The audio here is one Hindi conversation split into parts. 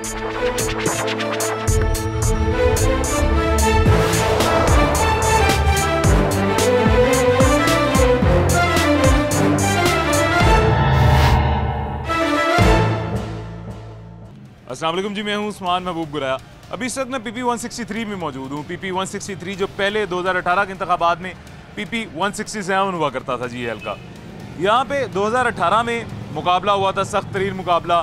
अस्सलाम वालेकुम जी, मैं हूं उस्मान महबूब गुराया। अभी इस वक्त मैं PP 163 में मौजूद हूं। PP 163 जो पहले 2018 के इंतखाबात में PP 167 हुआ करता था GL का। यहाँ पे 2018 में मुकाबला हुआ था, सख्त तरीन मुकाबला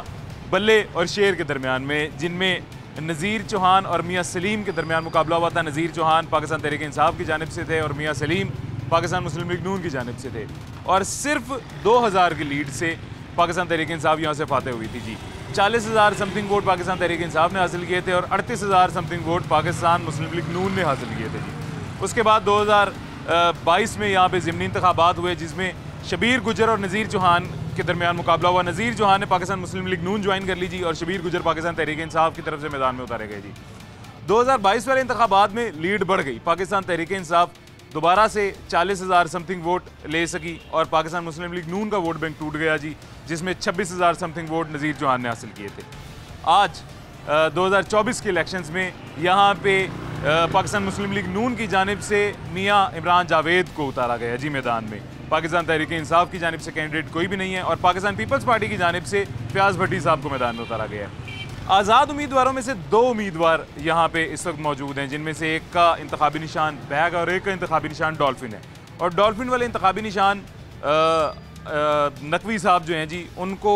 बल्ले और शेर के दरमियान में, जिनमें नज़ीर चौहान और मियाँ सलीम के दरमियान मुकाबला हुआ था। नज़ीर चौहान पाकिस्तान तहरीक इंसाफ की जानिब से थे और मियाँ सलीम पाकिस्तान मुस्लिम लीग नून की जानिब से थे। और सिर्फ 2000 की लीड से पाकिस्तान तहरीक इंसाफ यहाँ से फाते हुई थी जी। 40,000 समथिंग वोट पाकिस्तान तहरीक इंसाफ ने हासिल किए थे और 38,000 समथिंग वोट पाकिस्तान मुस्लिम लीग नून ने हासिल किए थे जी। उसके बाद 2022 में यहाँ पे ज़िमनी इंतखाबात हुए, जिसमें शबीर गुजर और नज़ीर चौहान के दरमियान मुकाबला हुआ। नज़ीर चौहान ने पाकिस्तान मुस्लिम लीग नून ज्वाइन कर ली जी और शबीर गुजर पाकिस्तान तहरीक इंसाफ की तरफ से मैदान में उतारे गए जी। 2022 वाले इंतखाबात में लीड बढ़ गई। पाकिस्तान तहरीक इंसाफ दोबारा से 40,000 समथिंग वोट ले सकी और पाकिस्तान मुस्लिम लीग नून का वोट बैंक टूट गया जी, जिसमें 26,000 समथिंग वोट नज़ीर चौहान ने हासिल किए थे। आज 2024 के इलेक्शंस में यहाँ पे पाकिस्तान मुस्लिम लीग नून की जानिब से मियाँ इमरान जावेद को उतारा गया जी मैदान में। पाकिस्तान तहरीक इंसाफ की जानिब से कैंडिडेट कोई भी नहीं है और पाकिस्तान पीपल्स पार्टी की जानिब से फयाज भट्टी साहब को मैदान में उतारा गया है। आज़ाद उम्मीदवारों में से 2 उम्मीदवार यहाँ पे इस वक्त मौजूद हैं, जिनमें से एक का इंतखाबी निशान बैग और एक का इंतखाबी निशान डॉल्फिन है। और डॉल्फिन वाले इंतखाबी निशान नकवी साहब जो हैं जी, उनको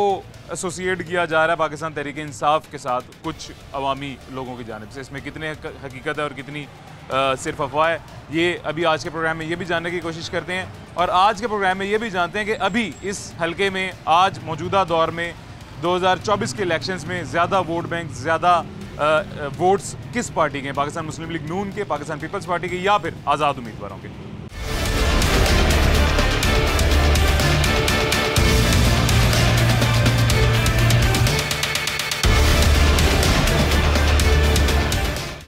एसोसिएट किया जा रहा है पाकिस्तान तहरीक इंसाफ के साथ कुछ अवामी लोगों की जानिब से। इसमें कितने हकीकत है और कितनी सिर्फ अफवाह है, ये अभी आज के प्रोग्राम में ये भी जानने की कोशिश करते हैं। और आज के प्रोग्राम में ये भी जानते हैं कि अभी इस हलके में आज मौजूदा दौर में 2024 के इलेक्शंस में ज़्यादा वोट बैंक, ज़्यादा वोट्स किस पार्टी के हैं, पाकिस्तान मुस्लिम लीग नून के, पाकिस्तान पीपल्स पार्टी के या फिर आज़ाद उम्मीदवारों के।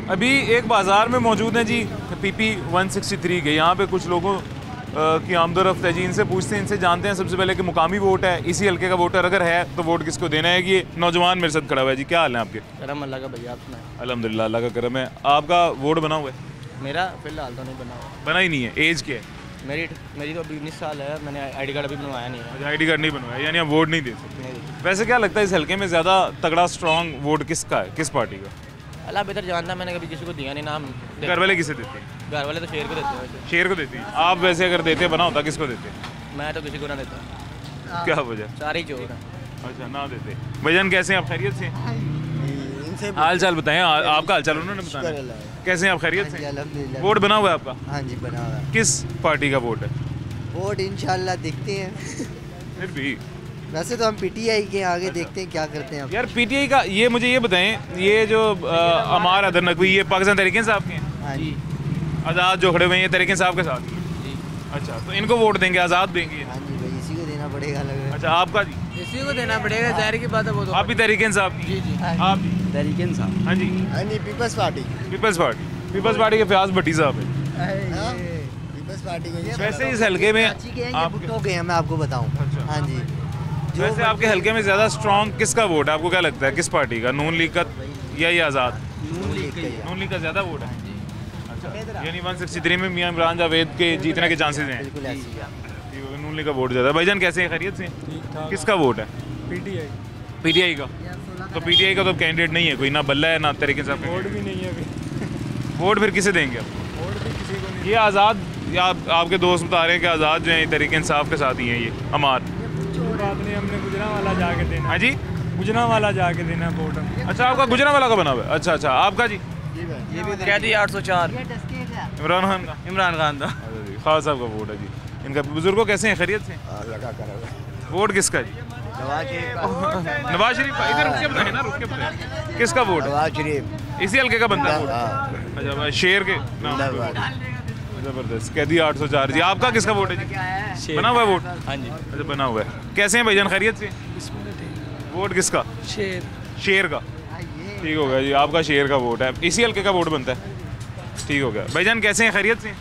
अभी एक बाज़ार में मौजूद हैं जी PP 163 के। यहाँ पे कुछ लोगों की आमदोरफ्त है जी। इनसे पूछते हैं, इनसे जानते हैं सबसे पहले कि मुकामी वोट है, इसी हल्के का वोटर अगर है तो वोट किसको देना है। कि ये नौजवान मेरे साथ खड़ा हुआ है जी। क्या हाल है आपके? करम अल्लाह का भैया, आपने? अल्हम्दुलिल्लाह, अल्लाह का करम है। आपका वोट बना हुआ है? मेरा फिलहाल तो नहीं बना हुआ। बना ही नहीं है। एज क्या है? मेरी तो अभी 19 साल है। मैंने ID कार्ड अभी बनवाया नहीं है। ID कार्ड नहीं बनवाया, यानी आप वोट नहीं दे सकते। नहीं। वैसे क्या लगता है इस हल्के में ज़्यादा तगड़ा स्ट्रॉन्ग वोट किसका है, किस पार्टी का? अल्लाह बेहतर जानता, मैंने कभी किसी को दिया नहीं। नाम घर वाले किसे देते हैं? घर वाले तो शेर को देते हैं। शेर को देती है। आप वैसे अगर देते बना होता किसको देते? मैं तो किसी को ना देता। क्या वजह? सारे ही चोर हैं। अच्छा, ना देते। भाईजान कैसे हैं आप? खैरियत से? हाल चाल बताएं। आपका हाल चाल उन्होंने बताया। कैसे हैं आप? खैरियत से? वोट बना हुआ है आपका? हाँ जी, बना हुआ है। किस पार्टी का वोट है? वोट इंशाल्लाह देखते हैं। फिर भी वैसे तो हम PTI के आगे देखते हैं क्या करते हैं यार। PTI का ये मुझे ये बताएं, ये जो अमार अदर नकवी, ये पाकिस्तान तहरीक इंसाफ के हैं? हाँ जी। आज़ाद जो खड़े हुए हैं ये तहरीक इंसाफ के साथ जी। अच्छा, तो इनको वोट देंगे, आज़ाद देंगे? हाँ जी भाई, इसी को देना पड़ेगा लग रहा है। अच्छा, आपका जी? इसी को देना पड़ेगा, जाहिर की बात है। वो तो आप भी तहरीक इंसाफ की? जी। आप भी? तहरीक इंसाफ। हाँ जी। हाँ जी, पीपल्स पार्टी। पीपल्स पार्टी के फयाज भट्टी साहब है। पीपल्स पार्टी को वैसे इस हल्के में आप गए, मैं आपको बताऊँ। अच्छा। हाँ जी। वैसे आपके हल्के में ज़्यादा स्ट्रॉन्ग किसका वोट है? आपको क्या लगता है किस पार्टी का? नून लीग का या ये आज़ाद? नून लीग का ज़्यादा वोट है। अच्छा, यानी 163 में मियाँ इमरान जावेद के जीतने के चांसेस हैं। बिल्कुल ऐसी है। नून लीग का वोट ज़्यादा है। भाईजान कैसे हैं? खैरियत से? किसका वोट है? PTI का। तो PTI का तो कैंडिडेट नहीं है कोई, ना बल्ला है ना तहरीक इंसाफ। वोट भी नहीं है अभी। वोट फिर किसे देंगे आप? वोट भी किसी को नहीं। ये आज़ाद, या आपके दोस्त बता रहे हैं कि आज़ाद जो है तहरीक इंसाफ के साथ ही हैं ये अमार? बात नहीं, हमने गुजरांवाला जाके देना। हाँ जी, गुजरांवाला जाके देना वोट। अच्छा, आपका गुजरांवाला का बना हुआ है? अच्छा, आपका जी? ये भी क्या दी 804 इमरान खान का? इमरान खान था। खान साहब का वोट है जी। इनका बुजुर्गों कैसे हैं? खैरियत से? वोट किसका जी? नवाज शरीफ का। इधर रुक के बताएं ना, रुक के बताएं। किसका वोट है? नवाज शरीफ। इसी हल्के का बनता है वोट? अच्छा भाई, शेर के नाम। जबरदस्त। कैदी 804 जी। आपका किसका वोट है जी? बना हुआ है वोट? हाँ जी। अच्छा, बना हुआ है। कैसे हैं भाईजान? खैरियत से? वोट किसका? शेर का। ठीक हो गया जी, आपका शेर का वोट है, इसी हल्के का वोट बनता है। ठीक हो गया। भाईजान कैसे हैं? खैरियत से?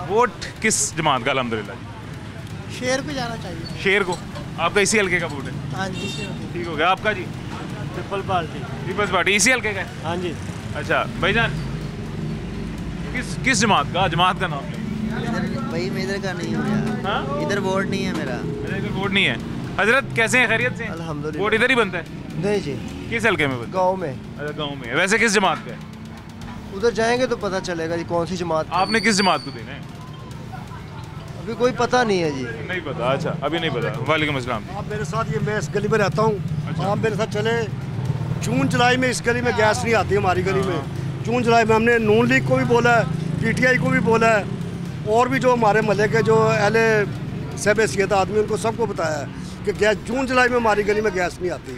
वोट किस जमात का? अल्हम्दुलिल्लाह जी। शेर को जाना चाहिए। शेर को। आपका इसी हल्के का वोट है? हाँ जी। ठीक हो गया। आपका जी? People party. पीपल्स पार्टी इसी हल्के का है? हाँ जी। अच्छा भाईजान, किस जमात का नाम लें? भाई मैं इधर का नहीं हूँ यार। हाँ? इधर वोट नहीं है मेरा। अच्छा, इधर वोट नहीं है। हजरत कैसे हैं, खैरियत से हैं? अल्हम्दुलिल्लाह। वोट इधर ही बनता है? नहीं जी, किस हल्के में बनता गांव में। है? अच्छा, गाँव में है। वैसे किस जमात का है? उधर जाएंगे तो पता चलेगा जी कौन सी जमात। आपने किस जमात को देना है? अभी कोई पता नहीं है जी। नहीं पता। अच्छा, अभी नहीं पता। वालेकुम अस्सलाम। आप मेरे साथ, ये मैं इस गली में रहता हूँ, आप मेरे साथ चले। जून जुलाई में इस गली में गैस नहीं आती हमारी गली में। जून जुलाई में हमने नून लीग को भी बोला है, पीटीआई को भी बोला है, और भी जो हमारे महल्ले के जो अहले सब हैसियत आदमी उनको सबको बताया है कि गैस जून जुलाई में हमारी गली में गैस नहीं आती।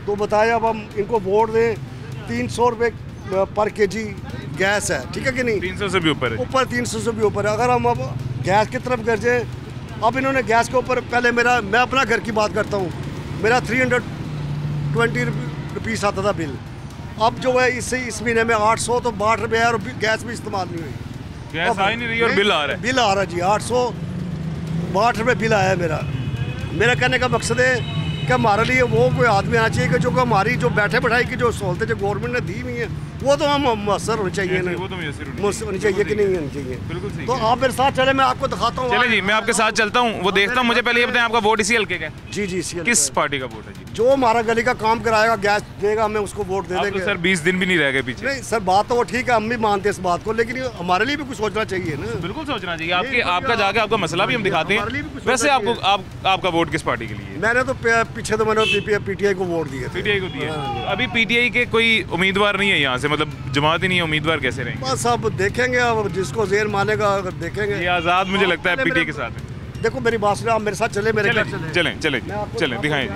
तो बताया अब हम इनको वोट दें। 300 रुपये पर केजी गैस है, ठीक है कि नहीं? 300 से भी ऊपर है। ऊपर 300 से भी ऊपर है। अगर हम अब गैस की तरफ कर जाए, अब इन्होंने गैस के ऊपर, पहले मैं अपना घर की बात करता हूँ, मेरा 320 रुपीस आता था बिल। अब जो है इस महीने में 800 तो 62 रुपये है, और गैस भी इस्तेमाल नहीं हुई। गैस आ ही नहीं रही और बिल आ रहा है। बिल आ रहा है जी, 862 रुपये बिल आया है मेरा कहने का मकसद है कि हमारे लिए वो कोई आदमी आना चाहिए कि जो हमारी जो बैठे बैठाई की जो सहूलतें जो गवर्नमेंट ने दी हुई हैं वो तो हम मुयसर होनी चाहिए ना। वो तो मुयस्सर होनी चाहिए कि नहीं होनी चाहिए? बिल्कुल सही तो कह रहे आप मेरे साथ चले, मैं आपको दिखाता हूँ। चले जी, मैं आपके साथ चलता हूँ, वो देखता हूँ। मुझे पहले ये बताएं, आपका वोट इसी हल्के का है? जी जी, इसी किस पार्टी का वोट है जी? जो हमारा गली का काम कराएगा, गैस देगा, हमें उसको वोट दे आप देंगे। तो सर 20 दिन भी नहीं रह गए पीछे। नहीं सर, बात तो वो ठीक है, हम भी मानते हैं इस बात को, लेकिन हमारे लिए भी कुछ सोचना चाहिए ना। बिल्कुल सोचना चाहिए। नहीं, आपका जाके आपका मसला भी हम दिखाते हमारे लिए भी हैं। कुछ वैसे सोचना आपको आपका वोट किस पार्टी के लिए है? मैंने तो पीछे तो मैंने पीटीआई को वोट दिए थे। पीटीआई को दिया। अभी पीटीआई के कोई उम्मीदवार नहीं है यहाँ से, मतलब जमात ही नहीं है, उम्मीदवार कैसे रहेंगे? बस अब देखेंगे, अब जिसको ज़ेर मानेगा अगर देखेंगे। ये आज़ाद मुझे लगता है पहले पीटीआई मेरे- के साथ है। देखो मेरी बात सुनो, आप मेरे साथ चले, मेरे घर चलें चले। चलें दिखाएं जी।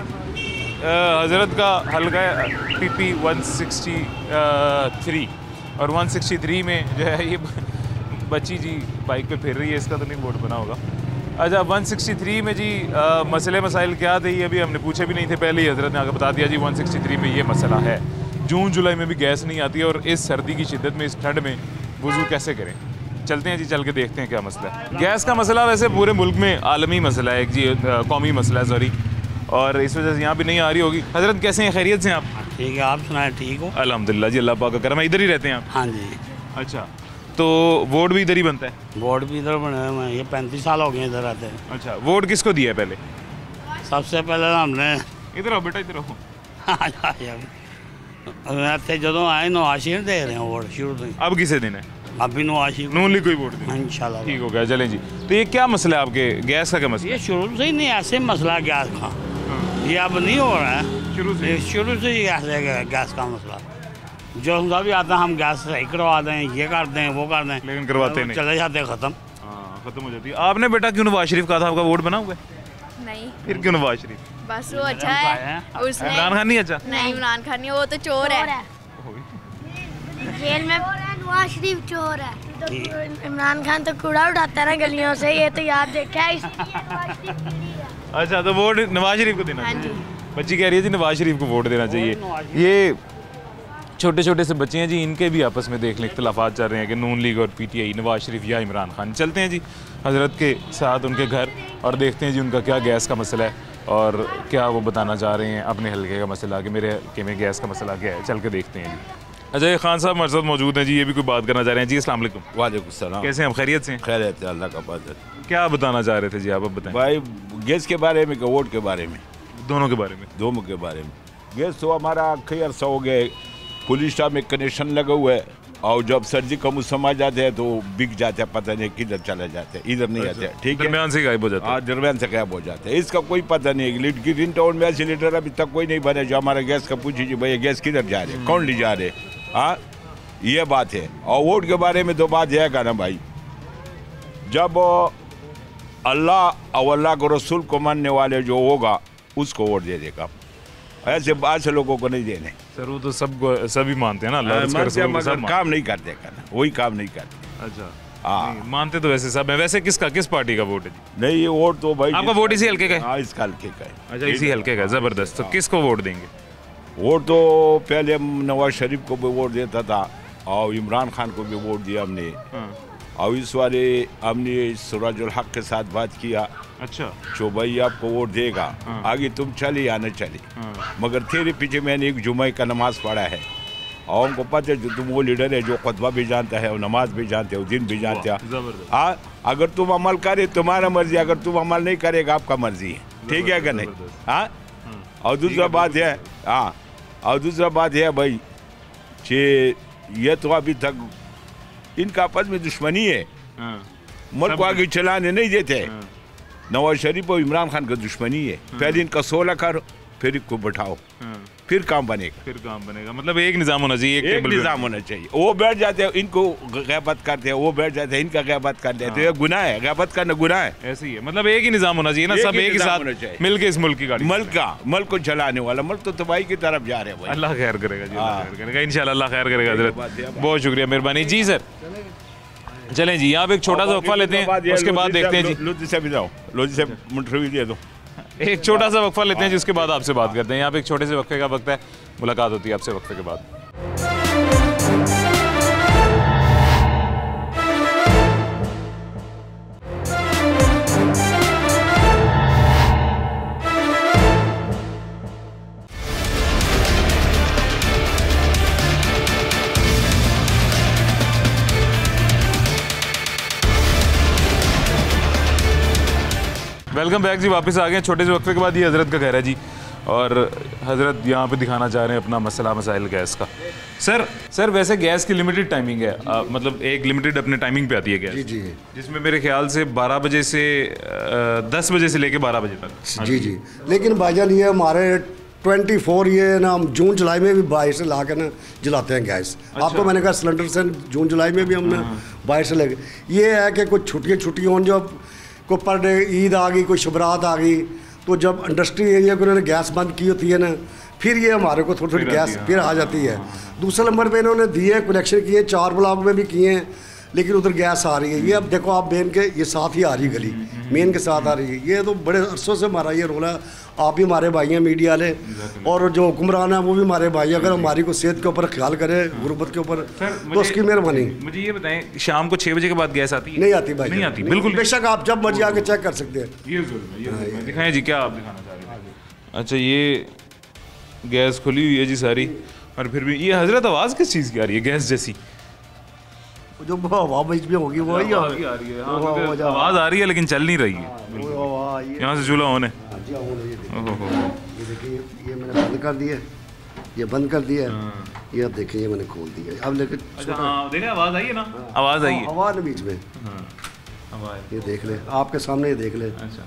हजरत का हल्का है PP 163 और 163 में जो है ये बच्ची जी बाइक पे फिर रही है, इसका तो नहीं वोट बना होगा। अच्छा, 163 में जी मसले मसाइल क्या थे ये अभी हमने पूछे भी नहीं थे, पहले ही हजरत ने आगे बता दिया जी। 163 में ये मसला है, जून जुलाई में भी गैस नहीं आती है, और इस सर्दी की शिद्दत में, इस ठंड में वुज़ू कैसे करें? चलते हैं जी, चल के देखते हैं क्या मसला है। गैस का मसला वैसे पूरे मुल्क में आलमी मसला है, एक जी कौमी मसला है, सॉरी, और इस वजह से यहाँ भी नहीं आ रही होगी। हजरत कैसे हैं, खैरियत से हैं आप? ठीक है, आप सुनाए ठीक हो? अल्हम्दुलिल्लाह जी, अल्लाह पाक का करम है। इधर ही रहते हैं आप? हाँ जी। अच्छा, तो वोट भी इधर ही बनता है? वोट भी इधर बने हुए हैं, ये 35 साल हो गए इधर रहते हैं। अच्छा, वोट किसको दिया है पहले? सबसे पहले हमने इधर आओ बेटा, इधर आओ। ਇੱਥੇ ਜਦੋਂ ਆਏ ਨਵਾਜ਼ ਸ਼ਰੀਫ ਦੇ ਰਹੇ ਹਾਂ वोट शुरू से ही। अब किसे देना है? अभी नवाज शरीफ नून लीग को ही वोट देना है? इंशाल्लाह। ठीक हो गया, चलें जी। तो ये क्या मसला है आपके, गैस का क्या मसला ये है? शुरू से ही नहीं ऐसे मसला गैस का, ये अब नहीं हो रहा है, शुरू से ये शुरू से ही ऐसे गैस का मसला। जो हम भी आता है, हम गैस सही करवा दें, ये कर दें, वो कर दें, लेकिन करवाते नहीं। चले जाते ख़त्म। हाँ, खत्म हो जाती है। आपने बेटा क्यों नवाज शरीफ कहा था, आपका वोट बना हुआ है? नहीं, फिर क्यों नवाज शरीफ? बस वो अच्छा है। उसने इमरान खान नहीं अच्छा? नहीं, इमरान खान नहीं, वो तो चोर है। जेल में नवाज शरीफ चोर है, इमरान खान तो कूड़ा उठाता है ना गलियों से, ये तो याद देखा है। अच्छा, तो वोट नवाज शरीफ को देना हाँ चाहिए। जी। बच्ची कह रही है जी नवाज शरीफ को वोट देना चाहिए। ये छोटे छोटे से बच्चे हैं जी, इनके भी आपस में देख लें इख्तलाफात चल रहे हैं कि नून लीग और पीटीआई, नवाज शरीफ या इमरान खान। चलते हैं जी हजरत के साथ उनके घर और देखते हैं जी उनका क्या गैस का मसला है और क्या वो बताना चाह रहे हैं अपने हल्के का मसला, कि मेरे हल्के में गैस का मसला क्या है। चल के देखते हैं जी। अच्छा, ये खान साहब हमारे साथ मौजूद हैं जी, ये भी कोई बात करना चाह रहे हैं जी। अस्सलाम वालेकुम। वालेकुम सलाम। कैसे हैं हम, खैरियत से हैं? खैरियत है, अल्लाह का फजल। क्या बताना चाह रहे थे जी आप, अब बताएं। भाई गैस के बारे में कि वोट के बारे में? दोनों के बारे में। दोनों के बारे में। गैस तो हमारा कई अर्सा हो गया, पुलिस स्टाफ में कनेक्शन लगा हुआ है, और जब सर्दी का मौसम आ जाते हैं तो बिक जाते हैं, पता नहीं किधर चले जाते हैं, इधर नहीं आते हैं। ठीक है, दरमियान से गायब हो जाता है। हाँ, दरमियान से गायब हो जाते हैं, इसका कोई पता नहीं है। ग्रीन टाउन में ऐसे लीडर अभी तक कोई नहीं बने जो हमारा गैस का पूछिए भैया गैस किधर जा रहे, कौन ले जा रहे। हाँ, ये बात है। और वोट के बारे में तो बात यह है ना भाई, जब अल्लाह और अल्लाह को रसूल को मानने वाले जो होगा उसको वोट दे देगा, ऐसे बात से लोगों को नहीं देने। सर वो तो सभी मानते हैं ना, अल्लाह उसका रसूल को सब मगर काम नहीं करते करना, वही काम नहीं करते। अच्छा, हाँ, नहीं, मानते तो वैसे सब है। वैसे किस पार्टी का वोट है जी? नहीं ये वोट तो भाई आपका वोट इसी हल्के का है? हाँ, इस हल्के का है। अच्छा, इसी हल्के का, जबरदस्त। तो किसको वोट देंगे? वोट तो पहले हम नवाज शरीफ को भी वोट देता था और इमरान खान को भी वोट दिया हमने। हाँ। और इस वाले हमने सुराजुल हक के साथ बात किया। अच्छा, जो भाई आपको वोट देगा, आगे तुम चले या न चले, मगर तेरे पीछे मैंने एक जुम्मे का नमाज पढ़ा है और हमको पता है जो तुम वो लीडर है जो खुतबा भी जानता है और नमाज भी जानते हो, दिन भी जानते हो। अगर तुम अमल करे तुम्हारा मर्जी, अगर तुम अमल नहीं करेगा आपका मर्जी है, ठीक है कि नहीं? हाँ। और दूसरा बात है, हाँ, और दूसरा बात है भाई कि ये तो अभी तक इनका आपस में दुश्मनी है, मुल्क को आगे चलाने नहीं देते। नवाज शरीफ और इमरान खान का दुश्मनी है, पहले इनका 16 करो, फिर इनको बैठाओ, फिर काम बनेगा। मतलब एक निज़ाम होना चाहिए, एक निज़ाम होना चाहिए। वो बैठ जाते हैं, इनको गैबत करते हैं, वो बैठ जाते हैं, इनका गैबत करते हैं, तो ये गुनाह है, गैबत करना गुनाह है। ऐसे ही है, मतलब एक ही निज़ाम होना चाहिए ना, सब एक ही साथ मिलके इस मुल्क की गाड़ी, मुल्क को चलाने वाला। मुल्क तो तबाही की तरफ जा रहे हैं। अल्लाह खैर करेगा जी, अल्लाह खैर करेगा, इंशाल्लाह अल्लाह खैर करेगा हज़रत। बहुत शुक्रिया, मेहरबानी जी सर। चलें जी, यहाँ पे एक छोटा सा वक्फा लेते हैं, उसके बाद देखते हैं जी। लोधी से भी जाओ, लोधी से इंटरव्यू दे दो। एक छोटा सा वक्फा लेते हैं जिसके बाद आपसे बात करते हैं। यहाँ पे एक छोटे से वक्फे का वक्त है, मुलाकात होती है आपसे वक्फे के बाद। वेलकम बैक जी, वापस आ गए छोटे से वक्फे के बाद। ये हज़रत का घर है जी, और हज़रत यहाँ पे दिखाना चाह रहे हैं अपना मसला मसाइल गैस का। सर वैसे गैस की लिमिटेड टाइमिंग है, मतलब एक लिमिटेड अपने टाइमिंग पे आती है गैस, जी, जिसमें मेरे ख्याल से 12 बजे से 10 बजे से लेके 12 बजे तक। जी। लेकिन भाईजान ये हमारे 24 ये ना हम जून जुलाई में भी बाहर से ला कर ना जलाते हैं गैस। अच्छा। आपको मैंने कहा सिलेंडर से जून जुलाई में भी हमने बाहर से लेके, ये है कि कुछ छुट्टियाँ हों, जब कोई पर डे ईद आ गई, कोई शबरात आ गई, तो जब इंडस्ट्री एरिया को उन्होंने गैस बंद की होती है ना, फिर ये हमारे को थोड़ी गैस फिर आ जाती है। दूसरे नंबर पे इन्होंने दिए, कनेक्शन किए, 4 ब्लॉक में भी किए हैं, लेकिन उधर गैस आ रही है। ये अब देखो आप मेन के ये साथ ही आ रही है, गली मेन के साथ आ रही है। ये तो बड़े अरसों से हमारा ये रोल है। आप भी हमारे भाई हैं मीडिया वाले, और जो हुक्मरान है वो भी हमारे भाई हैं। अगर हमारी को सेहत के ऊपर ख्याल करे, गुर्बत के ऊपर, तो उसकी मेहरबानी। मुझे ये बताएं, शाम को 6 बजे के बाद गैस आती है? नहीं आती भाई, नहीं आती, बिल्कुल। बेशक आप जब मर्जी आके चेक कर सकते हैं। ये दिखाएं जी, क्या आप दिखाना चाह रहे हैं? अच्छा, ये गैस खुली हुई है जी सारी, और फिर भी ये हज़रत आवाज़ किस चीज़ की आ रही है गैस जैसी? जो हवा बीच में होगी वही आ रही है। आवाज़ आ रही है लेकिन चल नहीं रही है। यहाँ से चूल्हा ऑन है। ये देखिए, ये मैंने बंद कर दिया, ये बंद कर दिया, ये अब देखिए ये मैंने खोल दिया। अब लेकिन देखें, आवाज़ आई है ना, आवाज़ आई है, आवाज़ बीच में, ये देख ले, आपके सामने ये देख ले। अच्छा,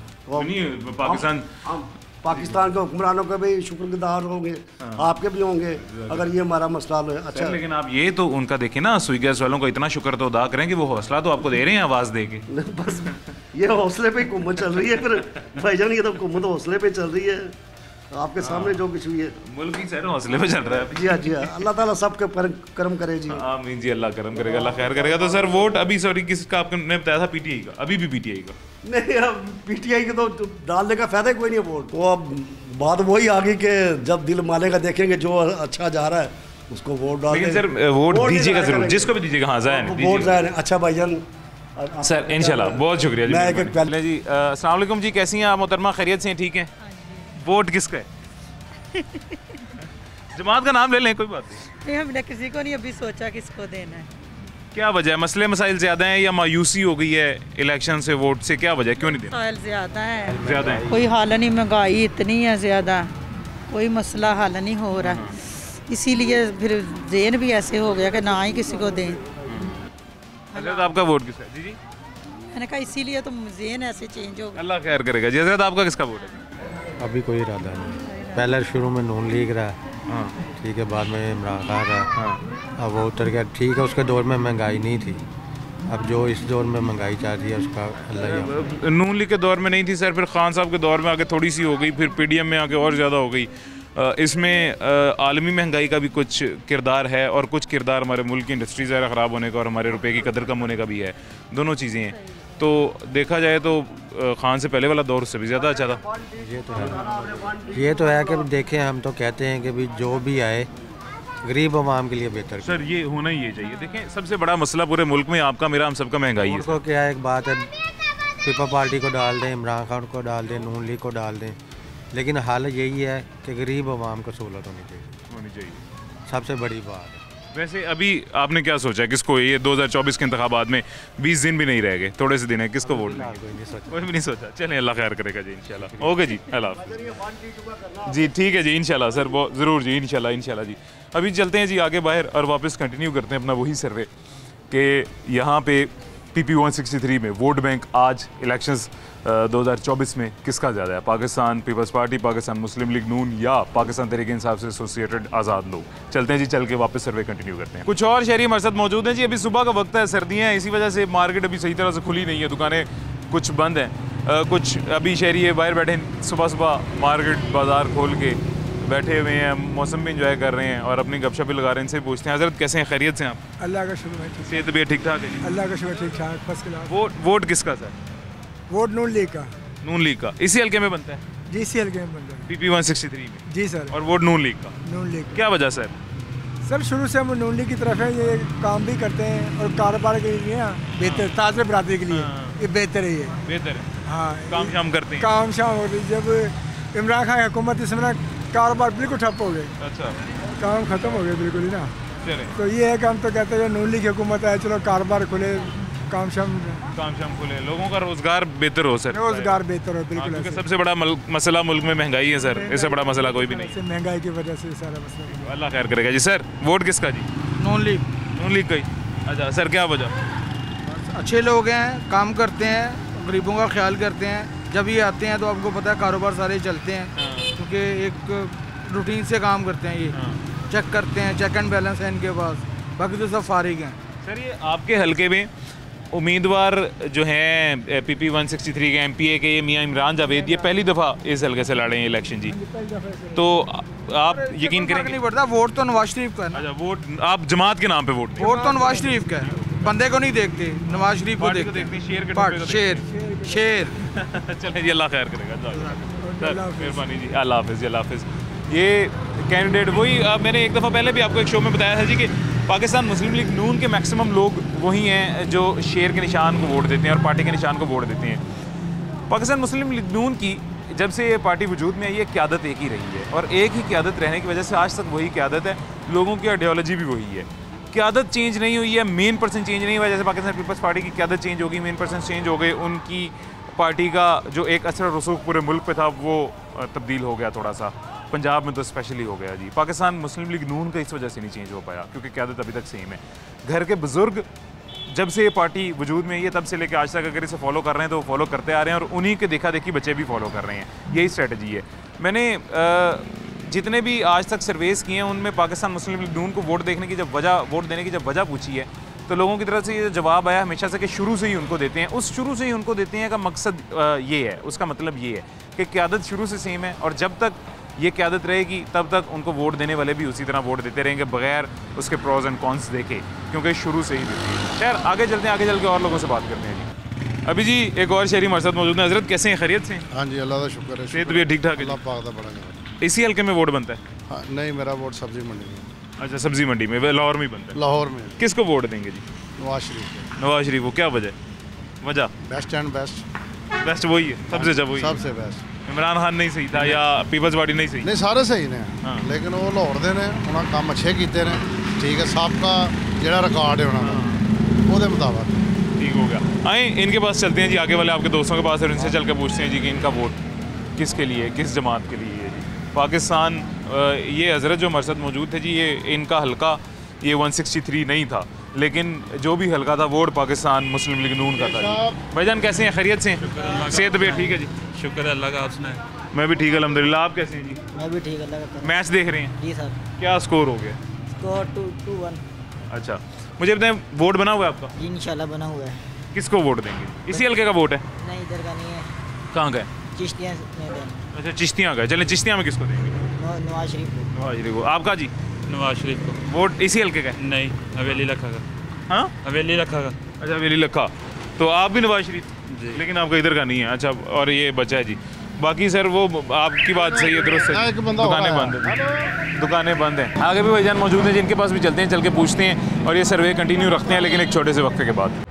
पाकिस्तान के हुक्मरानों का भी शुक्रगुजार होंगे, आपके भी होंगे, अगर ये हमारा मसला है। अच्छा, लेकिन आप ये तो उनका देखें ना, स्विगी गैस वालों को इतना शुक्र तो अदा करें कि वो हौसला तो आपको दे रहे हैं आवाज़ दे के। बस ये हौसले पे हुकूमत चल रही है, फिर भाईजान ये तो हुकूमत हौसले पे चल रही है। आपके सामने जो कुछ हुई है, मुल्क की सैर हौसले पे चल रहा है। जी हाँ, जी हाँ, अल्लाह ताला सबके करम करे जी। आमीन जी, अल्लाह करम करेगा, अल्लाह खैर करेगा। तो सर वोट अभी, सॉरी, किसका आपने बताया था? पीटीआई का? अभी भी पीटीआई का? नहीं, अब पीटीआई के तो डालने का फायदा कोई नहीं है वोट। तो अब बात वही आ गई कि जब दिल मानेगा, देखेंगे जो अच्छा जा रहा है उसको वोट डाल। लेकिन सर वोट दीजिएगा जरूर, जिसको भी दीजिएगा। हाँ, वोट जाए। अच्छा भाईजान, सर इंशाल्लाह, बहुत शुक्रिया जी। पहले जी, अस्सलाम वालेकुम जी, कैसी हैं आप मोहतरमा? खैरियत से हैं? ठीक है। वोट किसका है? जमात का नाम ले लें, कोई बात नहीं। हमने किसी को नहीं अभी सोचा किसको देना है। क्या वजह है? मसले मसाइल ज़्यादा हैं या मायूसी हो गई है इलेक्शन से? वोट से क्या वजह है, क्यों नहीं देना? मसाइल ज़्यादा है, ज़्यादा है, कोई हाल नहीं, महंगाई इतनी है ज़्यादा, कोई मसला हल नहीं हो रहा, इसीलिए फिर जेन भी ऐसे हो गया कि ना ही किसी को दें। हज़रत आपका वोट किसका है? जी जी, मैंने कहा इसीलिए तो जेन ऐसे चेंज हो गया। अल्लाह खैर करेगा जी। हज़रत आपका किसका वोट है? अभी कोई इरादा नहीं। पहले शुरू में नून लीग रहा, ठीक है, बाद में इमरान खान रहा, अब वो उतर गया, ठीक है। उसके दौर में महंगाई नहीं थी, अब जो इस दौर में महंगाई चाह रही है उसका अल्लाह। नून लीग के दौर में नहीं थी सर, फिर खान साहब के दौर में आके थोड़ी सी हो गई, फिर पीडीएम में आके और ज़्यादा हो गई। इसमें आलमी महंगाई का भी कुछ किरदार है, और कुछ किरदार हमारे मुल्क की इंडस्ट्री ज़रा ख़राब होने का और हमारे रुपए की कदर कम होने का भी है। दोनों चीज़ें हैं। तो देखा जाए तो खान से पहले वाला दौर उससे भी ज़्यादा अच्छा था। ये तो है कि देखें, हम तो कहते हैं कि भी जो भी आए गरीब आवाम के लिए बेहतर। सर ये होना ही ये चाहिए। देखें सबसे बड़ा मसला पूरे मुल्क में आपका मेरा हम सबका महंगाई है। उनको क्या एक बात है, पीपल पार्टी को डाल दें, इमरान खान को डाल दें, नून लीग को डाल दें, लेकिन हाल यही है कि गरीब आवाम को सहूलत होनी चाहिए, सबसे बड़ी बात है। वैसे अभी आपने क्या सोचा है किसको, ये 2024 के इंतखाबात में 20 दिन भी नहीं रह गए, थोड़े से दिन है, किसको वोट देंगे? कोई भी नहीं सोचा। चलें अल्लाह खैर करेगा जी इंशाल्लाह। ओके जी, अल्लाह हाफ़िज़ जी। ठीक है जी, इंशाल्लाह सर, बहुत ज़रूर जी, इंशाल्लाह जी। अभी चलते हैं जी आगे बाहर और वापस कंटिन्यू करते हैं अपना वही सर्वे कि यहाँ पे PP 163 में वोट बैंक आज इलेक्शंस 2024 में किसका ज़्यादा है, पाकिस्तान पीपल्स पार्टी, पाकिस्तान मुस्लिम लीग नून या पाकिस्तान तहरीक इंसाफ से एसोसिएटेड आज़ाद लोग। चलते हैं जी, चल के वापस सर्वे कंटिन्यू करते हैं। कुछ और शहरी हमारे साथ मौजूद हैं जी। अभी सुबह का वक्त है, सर्दियाँ हैं, इसी वजह से मार्केट अभी सही तरह से खुली नहीं है, दुकानें कुछ बंद हैं, कुछ अभी शहरी बाहर बैठे सुबह सुबह मार्केट बाज़ार खोल के बैठे हुए हैं, मौसम भी इंजॉय कर रहे हैं और अपनी गपशप भी लगा रहे हैं। इनसे पूछते हैं, हज़रत कैसे हैं, खैरियत से हैं आप? अल्लाह का शुक्र है, सेहत भी ठीक ठाक है जी? अल्लाह का शुक्र, ठीक ठाक, फर्स्ट क्लास। वोट किसका सर? वोट नून लीग का। नून लीग का इसी हल्के में बनता है? जी, इसी हल्के में बनता है, PP 163 में। जी सर। और वोट नून लीग का? नून लीग। क्या वजह सर? सर शुरू से हम नून लीग की तरफ है, ये काम भी करते हैं और कारोबार के लिए बेहतर, ताज़े बरादरी के लिए ये बेहतर है, ये बेहतर है। हाँ, काम शाम करते हैं, काम शाम होती है। जब इमरान खान की हुकूमत इसमें ना कारोबार बिल्कुल ठप हो गए। अच्छा, काम खत्म हो गया बिल्कुल ही ना। तो ये है कि हम तो कहते हैं नून लीग की हुकूमत है, चलो कारोबार खुले, काम शाम खुले, लोगों का रोजगार बेहतर हो सर, रोजगार बेहतर हो बिल्कुल। क्योंकि सबसे बड़ा मसला मुल्क में महंगाई है सर, इससे बड़ा मसला कोई भी नहीं, महंगाई की वजह से सारा मसला। अल्लाह खैर करेगा जी। सर वोट किसका जी? नून लीग। नून लीग का ही? अच्छा सर, क्या वजह? अच्छे लोग हैं, काम करते हैं, गरीबों का ख्याल करते हैं, जब ये आते हैं तो आपको पता है कारोबार सारे चलते हैं, क्योंकि एक रूटीन से काम करते हैं, ये चेक करते हैं, चेक एंड बैलेंस है इनके पास, बाकी तो सब फारिग हैं। सर ये आपके हलके में उम्मीदवार जो हैं PP 163 के MPA के, ये मियाँ इमरान जावेद, ये पहली दफ़ा इस हलके से लड़े हैं इलेक्शन जी, तो आप यकीन करेंगे नहीं पड़ता, वोट तो नवाज शरीफ का है। अच्छा, वोट आप जमात के नाम पे वोट तो नवाज शरीफ का है, बंदे को नहीं देखते, नवाज शरीफ को देखते हैं, शेर। चलिए जी, अल्लाह खैर करेगा, मेहरबानी जी, अल्लाह हाफ़िज़ जी, अल्लाह हाफ़िज़। ये कैंडिडेट वही मैंने एक दफ़ा पहले भी आपको एक शो में बताया था जी कि पाकिस्तान मुस्लिम लीग नून के मैक्सिमम लोग वही हैं जो शेर के निशान को वोट देते हैं और पार्टी के निशान को वोट देते हैं। पाकिस्तान मुस्लिम लीग नून की जब से ये पार्टी वजूद में आई है, क़यादत एक ही रही है और एक ही क़यादत रहने की वजह से आज तक वही क़यादत है, लोगों की आइडियोलॉजी भी वही है, क़यादत चेंज नहीं हुई है, मेन पर्सन चेंज नहीं हुआ। जैसे पाकिस्तान पीपल्स पार्टी की क़यादत चेंज होगी, मेन पर्सन चेंज हो गए, उनकी पार्टी का जो एक असर रसूख पूरे मुल्क पे था वो तब्दील हो गया थोड़ा सा, पंजाब में तो स्पेशली हो गया जी। पाकिस्तान मुस्लिम लीग नून का इस वजह से नहीं चेंज हो पाया क्योंकि क़यादत अभी तक सेम है। घर के बुज़ुर्ग जब से ये पार्टी वजूद में आई है तब से लेकर आज तक अगर इसे फॉलो कर रहे हैं तो वो फॉलो करते आ रहे हैं और उन्हीं के देखा देखी बच्चे भी फॉलो कर रहे हैं, यही स्ट्रेटजी है। मैंने जितने भी आज तक सर्वेस किए हैं उनमें पाकिस्तान मुस्लिम लीग नून को वोट देने की जब वजह पूछी है तो लोगों की तरफ से ये जवाब आया हमेशा से कि शुरू से ही उनको देते हैं, उस शुरू से ही उनको देते हैं का मकसद ये है, उसका मतलब ये है कि क़यादत शुरू से सेम है और जब तक ये क़यादत रहेगी तब तक उनको वोट देने वाले भी उसी तरह वोट देते रहेंगे बगैर उसके प्रोज एंड कॉन्स देखे, क्योंकि शुरू से ही देती है। खैर आगे चलते हैं, आगे चल के और लोगों से बात करते हैं जी। अभी जी एक और शहरी हमारे साथ मौजूद है। हज़रत कैसे हैं, खैरियत से? हाँ जी, अल्लाह का शुक्र है, सेहत भी ठीक ठाक है? इसी हल्के में वोट बनता है? हाँ, नहीं, मेरा वोट सब्जी मंडी में। अच्छा, सब्जी मंडी में, लाहौर में बनता है? लाहौर में। किसको वोट देंगे जी? नवाज शरीफ। नवाज शरीफ को क्या वजह? बेस्ट एंड बेस्ट वही है, सबसे जब वही सबसे बेस्ट। इमरान खान नहीं सही था या पीपल्स पार्टी नहीं सही? नहीं, सारे सही ने, लेकिन वो लाहौर दे ने, उन्होंने काम अच्छे किए ने, ठीक है, सबका जो रिकॉर्ड है उन्होंने वो मुताबिक ठीक हो गया। आए इनके पास चलते हैं जी, आगे वाले आपके दोस्तों के पास, और इनसे चल के पूछते हैं जी कि इनका वोट किसके लिए, किस जमात के लिए है जी। पाकिस्तान ये हज़रत जो हमारे साथ मौजूद थे जी, ये इनका हल्का ये 163 नहीं था, लेकिन जो भी हल्का था वोट पाकिस्तान मुस्लिम लीग नून का था। भाईजान कैसे हैं, खैरियत से हैं? सेहत भी ठीक है जी? शुक्र है अल्लाह का, आप सुनाएं? मैं भी ठीक अल्हम्दुलिल्लाह। आप कैसे हैं जी? मैं भी ठीक अल्लाह का। मैच देख रहे हैं? जी सर। क्या स्कोर हो गया? स्कोर 2-1। अच्छा, मुझे बताएं वोट बना हुआ है आपका? जी इंशाल्लाह बना हुआ है। किसको वोट देंगे? इसी हल्के का वोट है? नहीं, इधर का नहीं है। कहाँ का है? चिश्तियाँ में दें। अच्छा, चिश्तियाँ का। चलें, चिश्तियाँ में किसको देंगे? नवाज शरीफ को। नवाज शरीफ को। आपका जी? नवाज शरीफ को। वोट इसी हल्के का है? नहीं, हवेली लखा का। हाँ, हवेली लखा का। अच्छा, हवेली लखा। तो आप भी नवाज शरीफ? जी। लेकिन आपका इधर का नहीं है। अच्छा, और ये बचा है जी, बाकी सर वो आपकी बात सही है, दुरुस्त है, दुकानें बंद हैं, दुकानें बंद हैं। आगे भी भाईजान मौजूद हैं जिनके पास भी चलते हैं, चल के पूछते हैं और ये सर्वे कंटिन्यू रखते हैं, लेकिन एक छोटे से वक्फे के बाद।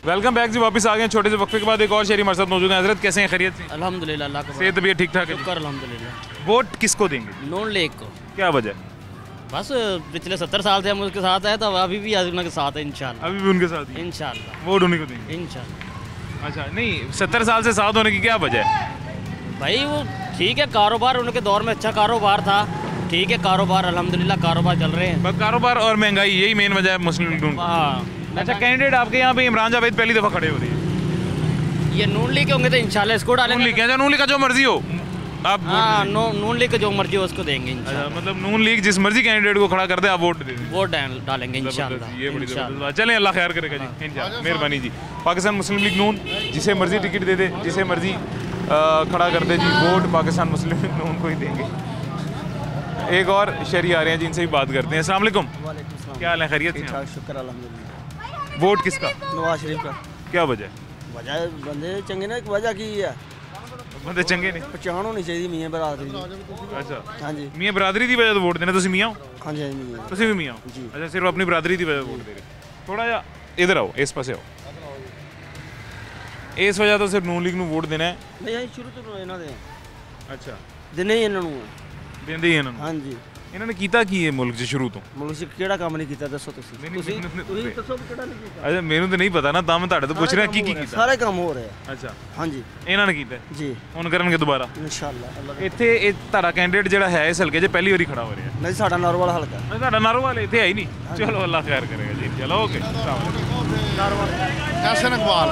वेलकम बैक जी, वापस आ गए छोटे से वक्फे के बाद। एक और शहरी हमारे साथ मौजूद है। हजरत कैसे हैं, खैरियत से? अल्हम्दुलिल्लाह, अल्लाह का सेहत तबीयत ठीक ठाक है? शुक्र अल्हम्दुलिल्लाह। वोट किसको देंगे? नून लीग को। क्या वजह? बस पिछले 70 साल से हम उसके साथ हैं, तो अभी भी उनके साथ है इंशाल्लाह। अभी भी उनके साथ ही? इंशाल्लाह वोट उन्हीं को देंगे इंशाल्लाह। अच्छा, नहीं 70 साल से साथ होने की क्या वजह है? भाई वो ठीक है, कारोबार उनके दौर में अच्छा कारोबार था, ठीक है, कारोबार अल्हम्दुलिल्लाह कारोबार चल रहे हैं। बस कारोबार और महंगाई, यही मेन वजह है मुस्लिम लीग। अच्छा, कैंडिडेट आपके यहाँ पे इमरान जावेद पहली दफ़ा खड़े हो रही है। ये नून लीग के होंगे तो इंशाल्लाह इसको डालेंगे। नून लीग का जो मर्जी हो आप, हाँ, नून लीग का जो मर्जी हो उसको देंगे इंशाल्लाह। मतलब नून लीग जिस मर्जी कैंडिडेट को खड़ा कर दे आप वोट दे देंगे? वोट डालेंगे इंशाल्लाह। ये बड़ी जबरदस्त बात। चलें, अल्लाह खैर करेगा जी इंशाल्लाह। मेहरबानी जी। पाकिस्तान मुस्लिम लीग नून जिसे मर्जी टिकट दे दे, जिसे मर्जी खड़ा कर दे जी, वोट पाकिस्तान मुस्लिम लीग नून को ही देंगे। एक और शहरी आ रहे हैं जिनसे भी बात करते हैं। अस्सलाम वालेकुम, क्या हाल है, खैरियत से? शुक्र अल्हम्दुलिल्लाह। वोट किसका? नवाज शरीफ का। क्या वजह? वजह बंदे चंगे ने, वजह की है बंदे चंगे ने, पहचान होनी चाहिए मियाँ बरादरी दी। अच्छा, हाँ जी, मियाँ बरादरी की वजह तो वोट देना। तुम मियाँ हो? हाँ जी, मियाँ। तुम भी मियाँ हो? अच्छा, सिर्फ अपनी बरादरी की वजह वोट दे रहे? थोड़ा जा इधर आओ, इस पासे आओ। इस वजह तो सिर्फ नून लीग ਨੂੰ ਵੋਟ ਦੇਣਾ ਹੈ? ਨਹੀਂ, ਸ਼ੁਰੂ ਤੋਂ ਇਹਨਾਂ ਦੇ। ਅੱਛਾ, ਦਿਨੇ ਹੀ ਇਹਨਾਂ ਨੂੰ ਦਿੰਦੇ ਹੀ ਇਹਨਾਂ ਨੂੰ? ਹਾਂਜੀ। ਇਹਨਾਂ ਨੇ ਕੀਤਾ ਕੀ ਹੈ ਮੁਲਕ 'ਚ ਸ਼ੁਰੂ ਤੋਂ? ਮੁਲਕ 'ਚ ਕਿਹੜਾ ਕੰਮ ਨਹੀਂ ਕੀਤਾ ਦੱਸੋ ਤੁਸੀਂ? ਤੁਸੀਂ ਦੱਸੋ ਕਿਹੜਾ ਨਹੀਂ ਕੀਤਾ? ਅੱਛਾ, ਮੈਨੂੰ ਤਾਂ ਨਹੀਂ ਪਤਾ ਨਾ, ਤਾਂ ਮੈਂ ਤੁਹਾਡੇ ਤੋਂ ਪੁੱਛ ਰਿਹਾ ਕੀ ਕੀਤਾ। ਸਾਰੇ ਕੰਮ ਹੋ ਰਹੇ ਆ। ਅੱਛਾ, ਹਾਂਜੀ, ਇਹਨਾਂ ਨੇ ਕੀਤਾ ਜੀ, ਹੁਣ ਕਰਨਗੇ ਦੁਬਾਰਾ ਇਨਸ਼ਾਅੱਲਾ। ਇੱਥੇ ਇਹ ਤੁਹਾਡਾ ਕੈਂਡੀਡੇਟ ਜਿਹੜਾ ਹੈ ਇਸ ਹਲਕੇ 'ਚ ਪਹਿਲੀ ਵਾਰੀ ਖੜਾ ਹੋ ਰਿਹਾ? ਨਹੀਂ, ਸਾਡਾ ਨਾਰੋਵਾਲ ਹਲਕਾ। ਤੁਹਾਡਾ ਨਾਰੋਵਾਲ ਇੱਥੇ ਹੈ ਹੀ ਨਹੀਂ? ਚਲੋ, ਅੱਲਾਹ ਖੈਰ ਕਰੇਗਾ ਜੀ। ਚਲੋ, ਓਕੇ। एहसन इकबाल।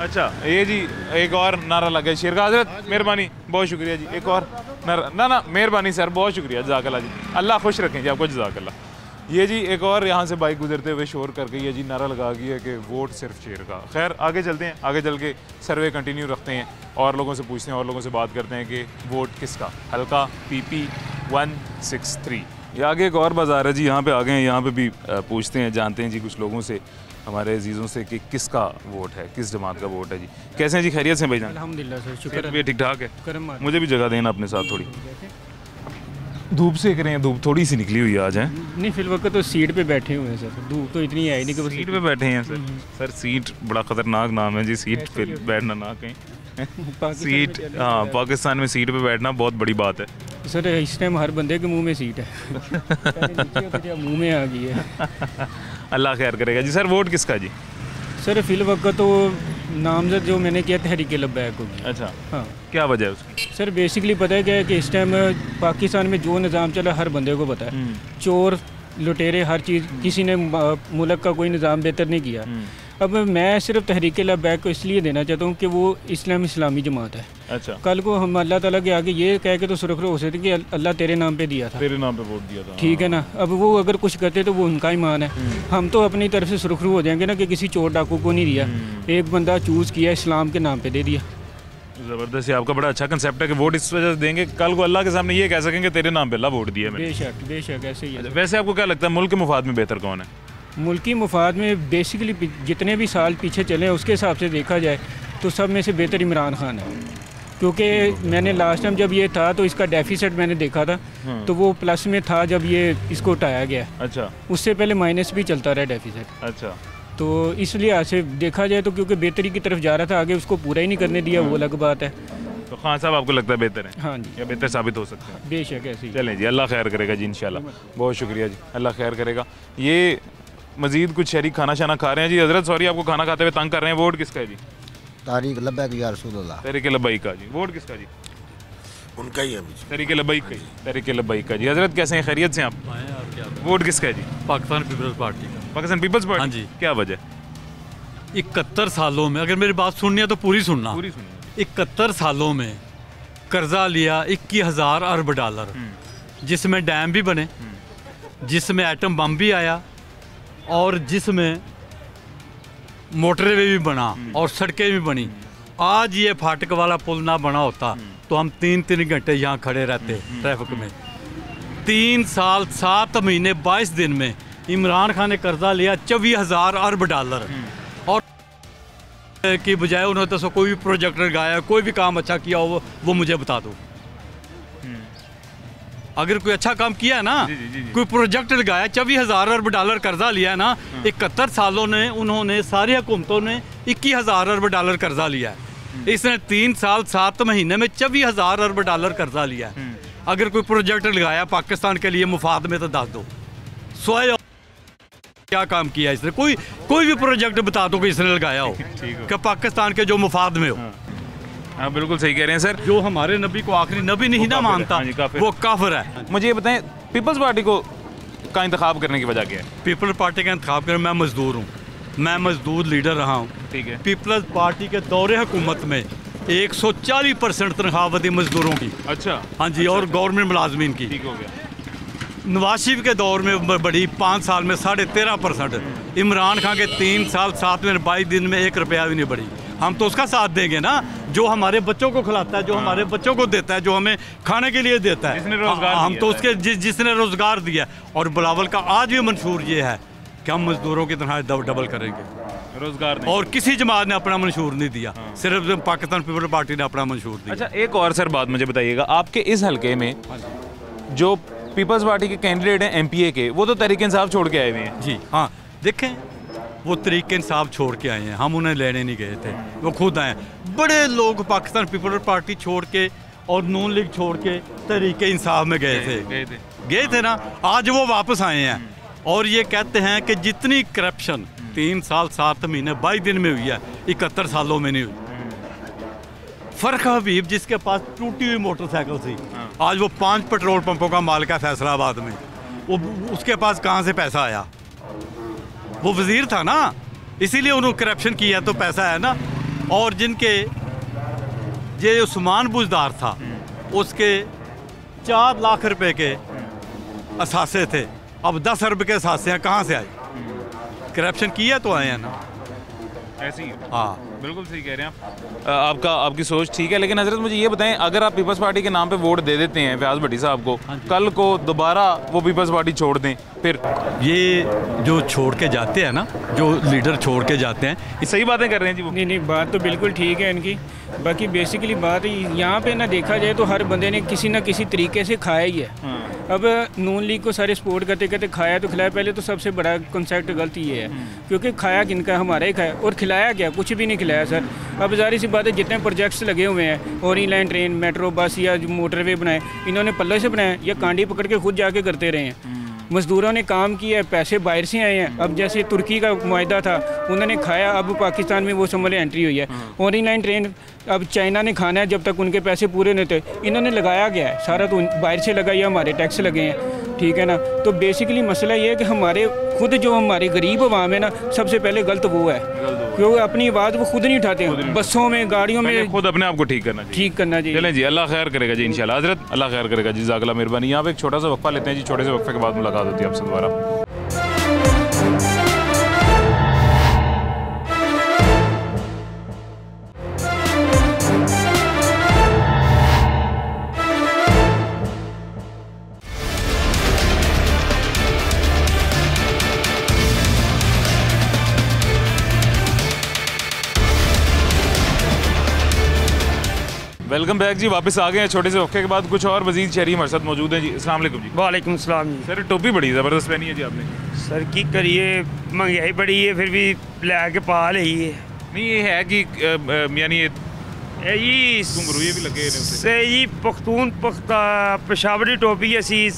अच्छा, ये जी एक और नारा लगा शेर का। हजरत मेहरबानी, बहुत शुक्रिया जी। एक और नारा, ना मेहरबानी सर, बहुत शुक्रिया, जज़ाकल्लाह जी, अल्लाह खुश रखें जी आपको, जज़ाकल्लाह। ये जी एक और यहाँ से बाइक गुजरते हुए शोर कर गई है जी, नारा लगा गई है कि वोट सिर्फ शेर का। खैर, आगे चलते हैं, आगे चल के सर्वे कंटिन्यू रखते हैं और लोगों से पूछते हैं और लोगों से बात करते हैं कि वोट किसका। हल्का PP 163। ये आगे एक और बाज़ार है जी, यहाँ पे आ गए हैं, यहाँ पे भी पूछते हैं, जानते हैं जी कुछ लोगों से, हमारे अजीज़ों से, कि किसका वोट है, किस जमात का वोट है जी। कैसे हैं जी, खैरियत से भाईजान? अल्हम्दुलिल्लाह सर, शुक्र है, ठीक ठाक है। मुझे भी जगह देना अपने साथ। थोड़ी धूप सेक रहे हैं, धूप थोड़ी सी निकली हुई आज है। नहीं, फिल वक्त तो सीट पे बैठे हुए हैं सर, धूप तो इतनी है नहीं कि सीट पे बैठे हैं सर। सर, सीट बड़ा ख़तरनाक नाम है जी, सीट पे बैठना ना कहीं। सीट, हाँ, पाकिस्तान में सीट पे बैठना बहुत बड़ी बात है सर। इस टाइम हर बंदे के मुंह में सीट है, मुंह में आ गई है। अल्लाह खैर करेगा जी। सर, वोट किसका जी? सर, फिल वक्त तो नामजद जो मैंने किया तहरीक लब्बैक होगी। अच्छा, हाँ, क्या वजह है उसकी? सर, बेसिकली पता है क्या है कि इस टाइम पाकिस्तान में जो निज़ाम चला हर बंदे को पता है, चोर लुटेरे हर चीज़, किसी ने मुल्क का कोई निज़ाम बेहतर नहीं किया। अब मैं सिर्फ तहरीक लब्बैक को इसलिए देना चाहता हूँ कि वो इस्लामी जमात है। अच्छा, कल को हम अल्लाह ताला के आगे ये कह के तो सुरखरू हो सकते कि अल्लाह तेरे नाम पे दिया था, तेरे नाम पे वोट दिया था, ठीक है ना। अब वो अगर कुछ करते तो वो उनका ईमान है, हम तो अपनी तरफ से सुरखरू हो जाएंगे ना कि किसी चोर डाकू को नहीं दिया, एक बंदा चूज़ किया, इस्लाम के नाम पे दे दिया। ज़बरदस्त है, आपका बड़ा अच्छा कंसेप्ट है कि वोट इस वजह से देंगे, कल को अल्लाह के सामने ये कह सकेंगे तेरे नाम पे अल्लाह वोट दिया मैंने। बेशक ऐसे ही है। वैसे आपको क्या लगता है मुल्क के मुफाद में बेहतर कौन है? मुल्की मुफाद में बेसिकली जितने भी साल पीछे चले उसके हिसाब से देखा जाए तो सब में से बेहतर इमरान खान है, क्योंकि मैंने लास्ट टाइम जब ये था तो इसका डेफिसिट मैंने देखा था, तो वो प्लस में था जब ये इसको उठाया गया। अच्छा, उससे पहले माइनस भी चलता रहा डेफिसिट। अच्छा, तो इसलिए ऐसे देखा जाए तो क्योंकि बेहतरी की तरफ जा रहा था, आगे उसको पूरा ही नहीं करने दिया, वो अलग बात है। तो खान साहब आपको लगता है बेहतर है? हाँ जी, या बेहतर साबित हो सकते हैं? बेशक ऐसे ही। चलें जी, अल्लाह खैर करेगा जी इंशाल्लाह। बहुत शुक्रिया जी, अल्लाह खैर करेगा। ये मजीद कुछ शरीक खाना शाना खा रहे हैं जी। हजरत सॉरी, आपको खाना खाते हुए तंग कर रहे हैं। वोट किसका है जी? तहरीक लब्बैक या रसूलुल्लाह। तहरीक लब्बैक का जी। वोट किसका जी? उनका ही है। तहरीक लब्बैक का जी, तहरीक लब्बैक का जी। हजरत कैसे हैं, खैरियत से आप? वोट किसका है जी? पाकिस्तान पीपल्स पार्टी का। Pakistan Peoples Party? हाँ जी। क्या वजह? 71 सालों में, अगर मेरी बात सुननी है तो पूरी सुनना। 71 सालों में कर्जा लिया 21,000 अरब डॉलर, जिसमें डैम भी बने, जिसमें एटम बम भी आया, और जिसमें मोटरवे भी बना और सड़कें भी बनी। आज ये फाटक वाला पुल ना बना होता तो हम 3-3 घंटे यहाँ खड़े रहते ट्रैफिक में। 3 साल 7 महीने 22 दिन में इमरान खान ने कर्जा लिया 24,000 अरब डॉलर और की बजाय उन्होंने तो कोई भी प्रोजेक्ट लगाया, कोई भी काम अच्छा किया हो वो मुझे बता दो। अगर कोई अच्छा काम किया है ना, कोई प्रोजेक्ट लगाया, 24,000 अरब डॉलर कर्जा लिया है ना, 71 सालों ने उन्होंने सारी हुकूमतों ने 21,000 अरब डॉलर कर्जा लिया है। इसने 3 साल 7 महीने में 24,000 अरब डॉलर कर्जा लिया है। अगर कोई प्रोजेक्ट लगाया पाकिस्तान के लिए मुफाद में तो दस दो। सोए क्या काम किया इसने? कोई भी प्रोजेक्ट बता दो कि इसने लगाया हो कि पाकिस्तान के जो मुफाद में हो। हाँ बिल्कुल सही कह रहे हैं सर। जो हमारे नबी को आखिरी नबी नहीं ना मानता वो काफिर है। मुझे ये बताएं, पीपल्स पार्टी का इंतखाब करने की वजह क्या है? पीपल्स पार्टी का इंतखाब करने, मैं मजदूर हूँ, मैं मजदूर लीडर रहा हूँ। ठीक है। पीपल्स पार्टी के दौरे हुकूमत में 140% तनख्वाह वधी मजदूरों की। अच्छा। हाँ जी, और गवर्नमेंट मुलाजमीन की। ठीक हो गया। नवाज शरीफ के दौर में बढ़ी 5 साल में 13.5%। इमरान खान के 3 साल 7 महीने 22 दिन में 1 रुपया भी नहीं बढ़ी। हम तो उसका साथ देंगे ना जो हमारे बच्चों को खिलाता है, जो हमारे बच्चों को देता है, जो हमें खाने के लिए देता है, जिसने रोजगार हम तो उसके जिसने रोजगार दिया। और बिलावल का आज भी मंशूर ये है कि हम मजदूरों की तरह डबल करेंगे रोजगार। और किसी जमात ने अपना मंशूर नहीं दिया, सिर्फ पाकिस्तान पीपल्स पार्टी ने अपना मंशूर दिया। अच्छा, एक और सर बात मुझे बताइएगा, आपके इस हल्के में जो पीपल्स पार्टी के कैंडिडेट हैं एमपीए के, वो तो तहरीक इंसाफ छोड़ के आए हुए हैं। जी हाँ, देखें वो तहरीक इंसाफ छोड़ के आए हैं, हम उन्हें लेने नहीं गए थे, वो खुद आए। बड़े लोग पाकिस्तान पीपल्स पार्टी छोड़ के और नून लीग छोड़ के तहरीक इंसाफ में गए थे ना, आज वो वापस आए हैं और ये कहते हैं कि जितनी करप्शन 3 साल 7 महीने 22 दिन में हुई है 71 सालों में नहीं हुई। फर्क हबीब जिसके पास टूटी हुई मोटरसाइकिल थी, आज वो 5 पेट्रोल पंपों का मालिक है फैसलाबाद में, वो उसके पास कहाँ से पैसा आया? वो वजीर था ना, इसीलिए उन्होंने करप्शन किया तो पैसा है ना। और जिनके ये उस्मान बुजदार था उसके 4 लाख रुपए के असासे थे, अब 10 अरब के असासे हैं, कहाँ से आए? करप्शन किया तो आए हैं ना। ऐसे ही। हाँ बिल्कुल सही कह रहे हैं आप। आपकी सोच ठीक है, लेकिन हजरत मुझे ये बताएं, अगर आप पीपल्स पार्टी के नाम पे वोट दे देते हैं फयाज भट्टी साहब को, कल को दोबारा वो पीपल्स पार्टी छोड़ दें, फिर ये जो छोड़ के जाते हैं ना, जो लीडर छोड़ के जाते हैं, सही बातें कर रहे हैं जी वो। नहीं, बात तो बिल्कुल ठीक है इनकी। बाकी बेसिकली बात यहाँ पे ना देखा जाए तो हर बंदे ने किसी ना किसी तरीके से खाया ही है। अब नून लीग को सारे सपोर्ट करते करते खाया तो खिलाया, पहले तो सबसे बड़ा कॉन्सेप्ट गलत ये है, क्योंकि खाया किनका, हमारा ही खाया, और खिलाया क्या? कुछ भी नहीं खिलाया सर। अब जारी सी बात है, जितने प्रोजेक्ट्स लगे हुए हैं, ऑरेंज लाइन ट्रेन, मेट्रो, बस या जो मोटरवे बनाए, इन्होंने पल्ले से बनाए या कांडी पकड़ के खुद जाके करते रहे हैं। मजदूरों ने काम किया, पैसे बाहर से आए हैं। अब जैसे तुर्की का मुआहदा था, उन्होंने खाया, अब पाकिस्तान में वो समझ एंट्री हुई है। ऑरेंज लाइन ट्रेन अब चाइना ने खाना है जब तक उनके पैसे पूरे नहीं थे, इन्होंने लगाया गया है सारा, तो बाहर से लगा या हमारे टैक्स लगे हैं, ठीक है ना। तो बेसिकली मसला ये है कि हमारे खुद जो हमारे गरीब अवाम है ना, सबसे पहले गलत वो है, क्योंकि अपनी आवाज़ वो खुद नहीं उठाते हैं, बसों में, गाड़ियों में खुद अपने आप को ठीक करना चाहिए। चलें जी, अल्लाह खैर करेगा जी इंशाल्लाह। हजरत अल्लाह खैर करेगा जी, ज़ाकल्लाह मेहरबानी। यहाँ पे एक छोटा सा वक्फा लेते हैं जी, छोटे से वक्फे के बाद मुलाकात होती है आपसे दोबारा। वेलकम बैक जी, वापस आ गए हैं छोटे से वक्फे के बाद। कुछ और मजीद शहरी हमारे साथ मौजूद हैं जी। अस्सलाम वालेकुम जी। वालेकुम सलाम जी। सर टोपी बड़ी ज़बरदस्त पहनी है जी आपने। सर की करिए, महंगाई बड़ी है, फिर भी लैके पा ली है। नहीं ये है कि यानी ये घुंघरू भी लगे से जी पख्तून पेशावरी टोपी असी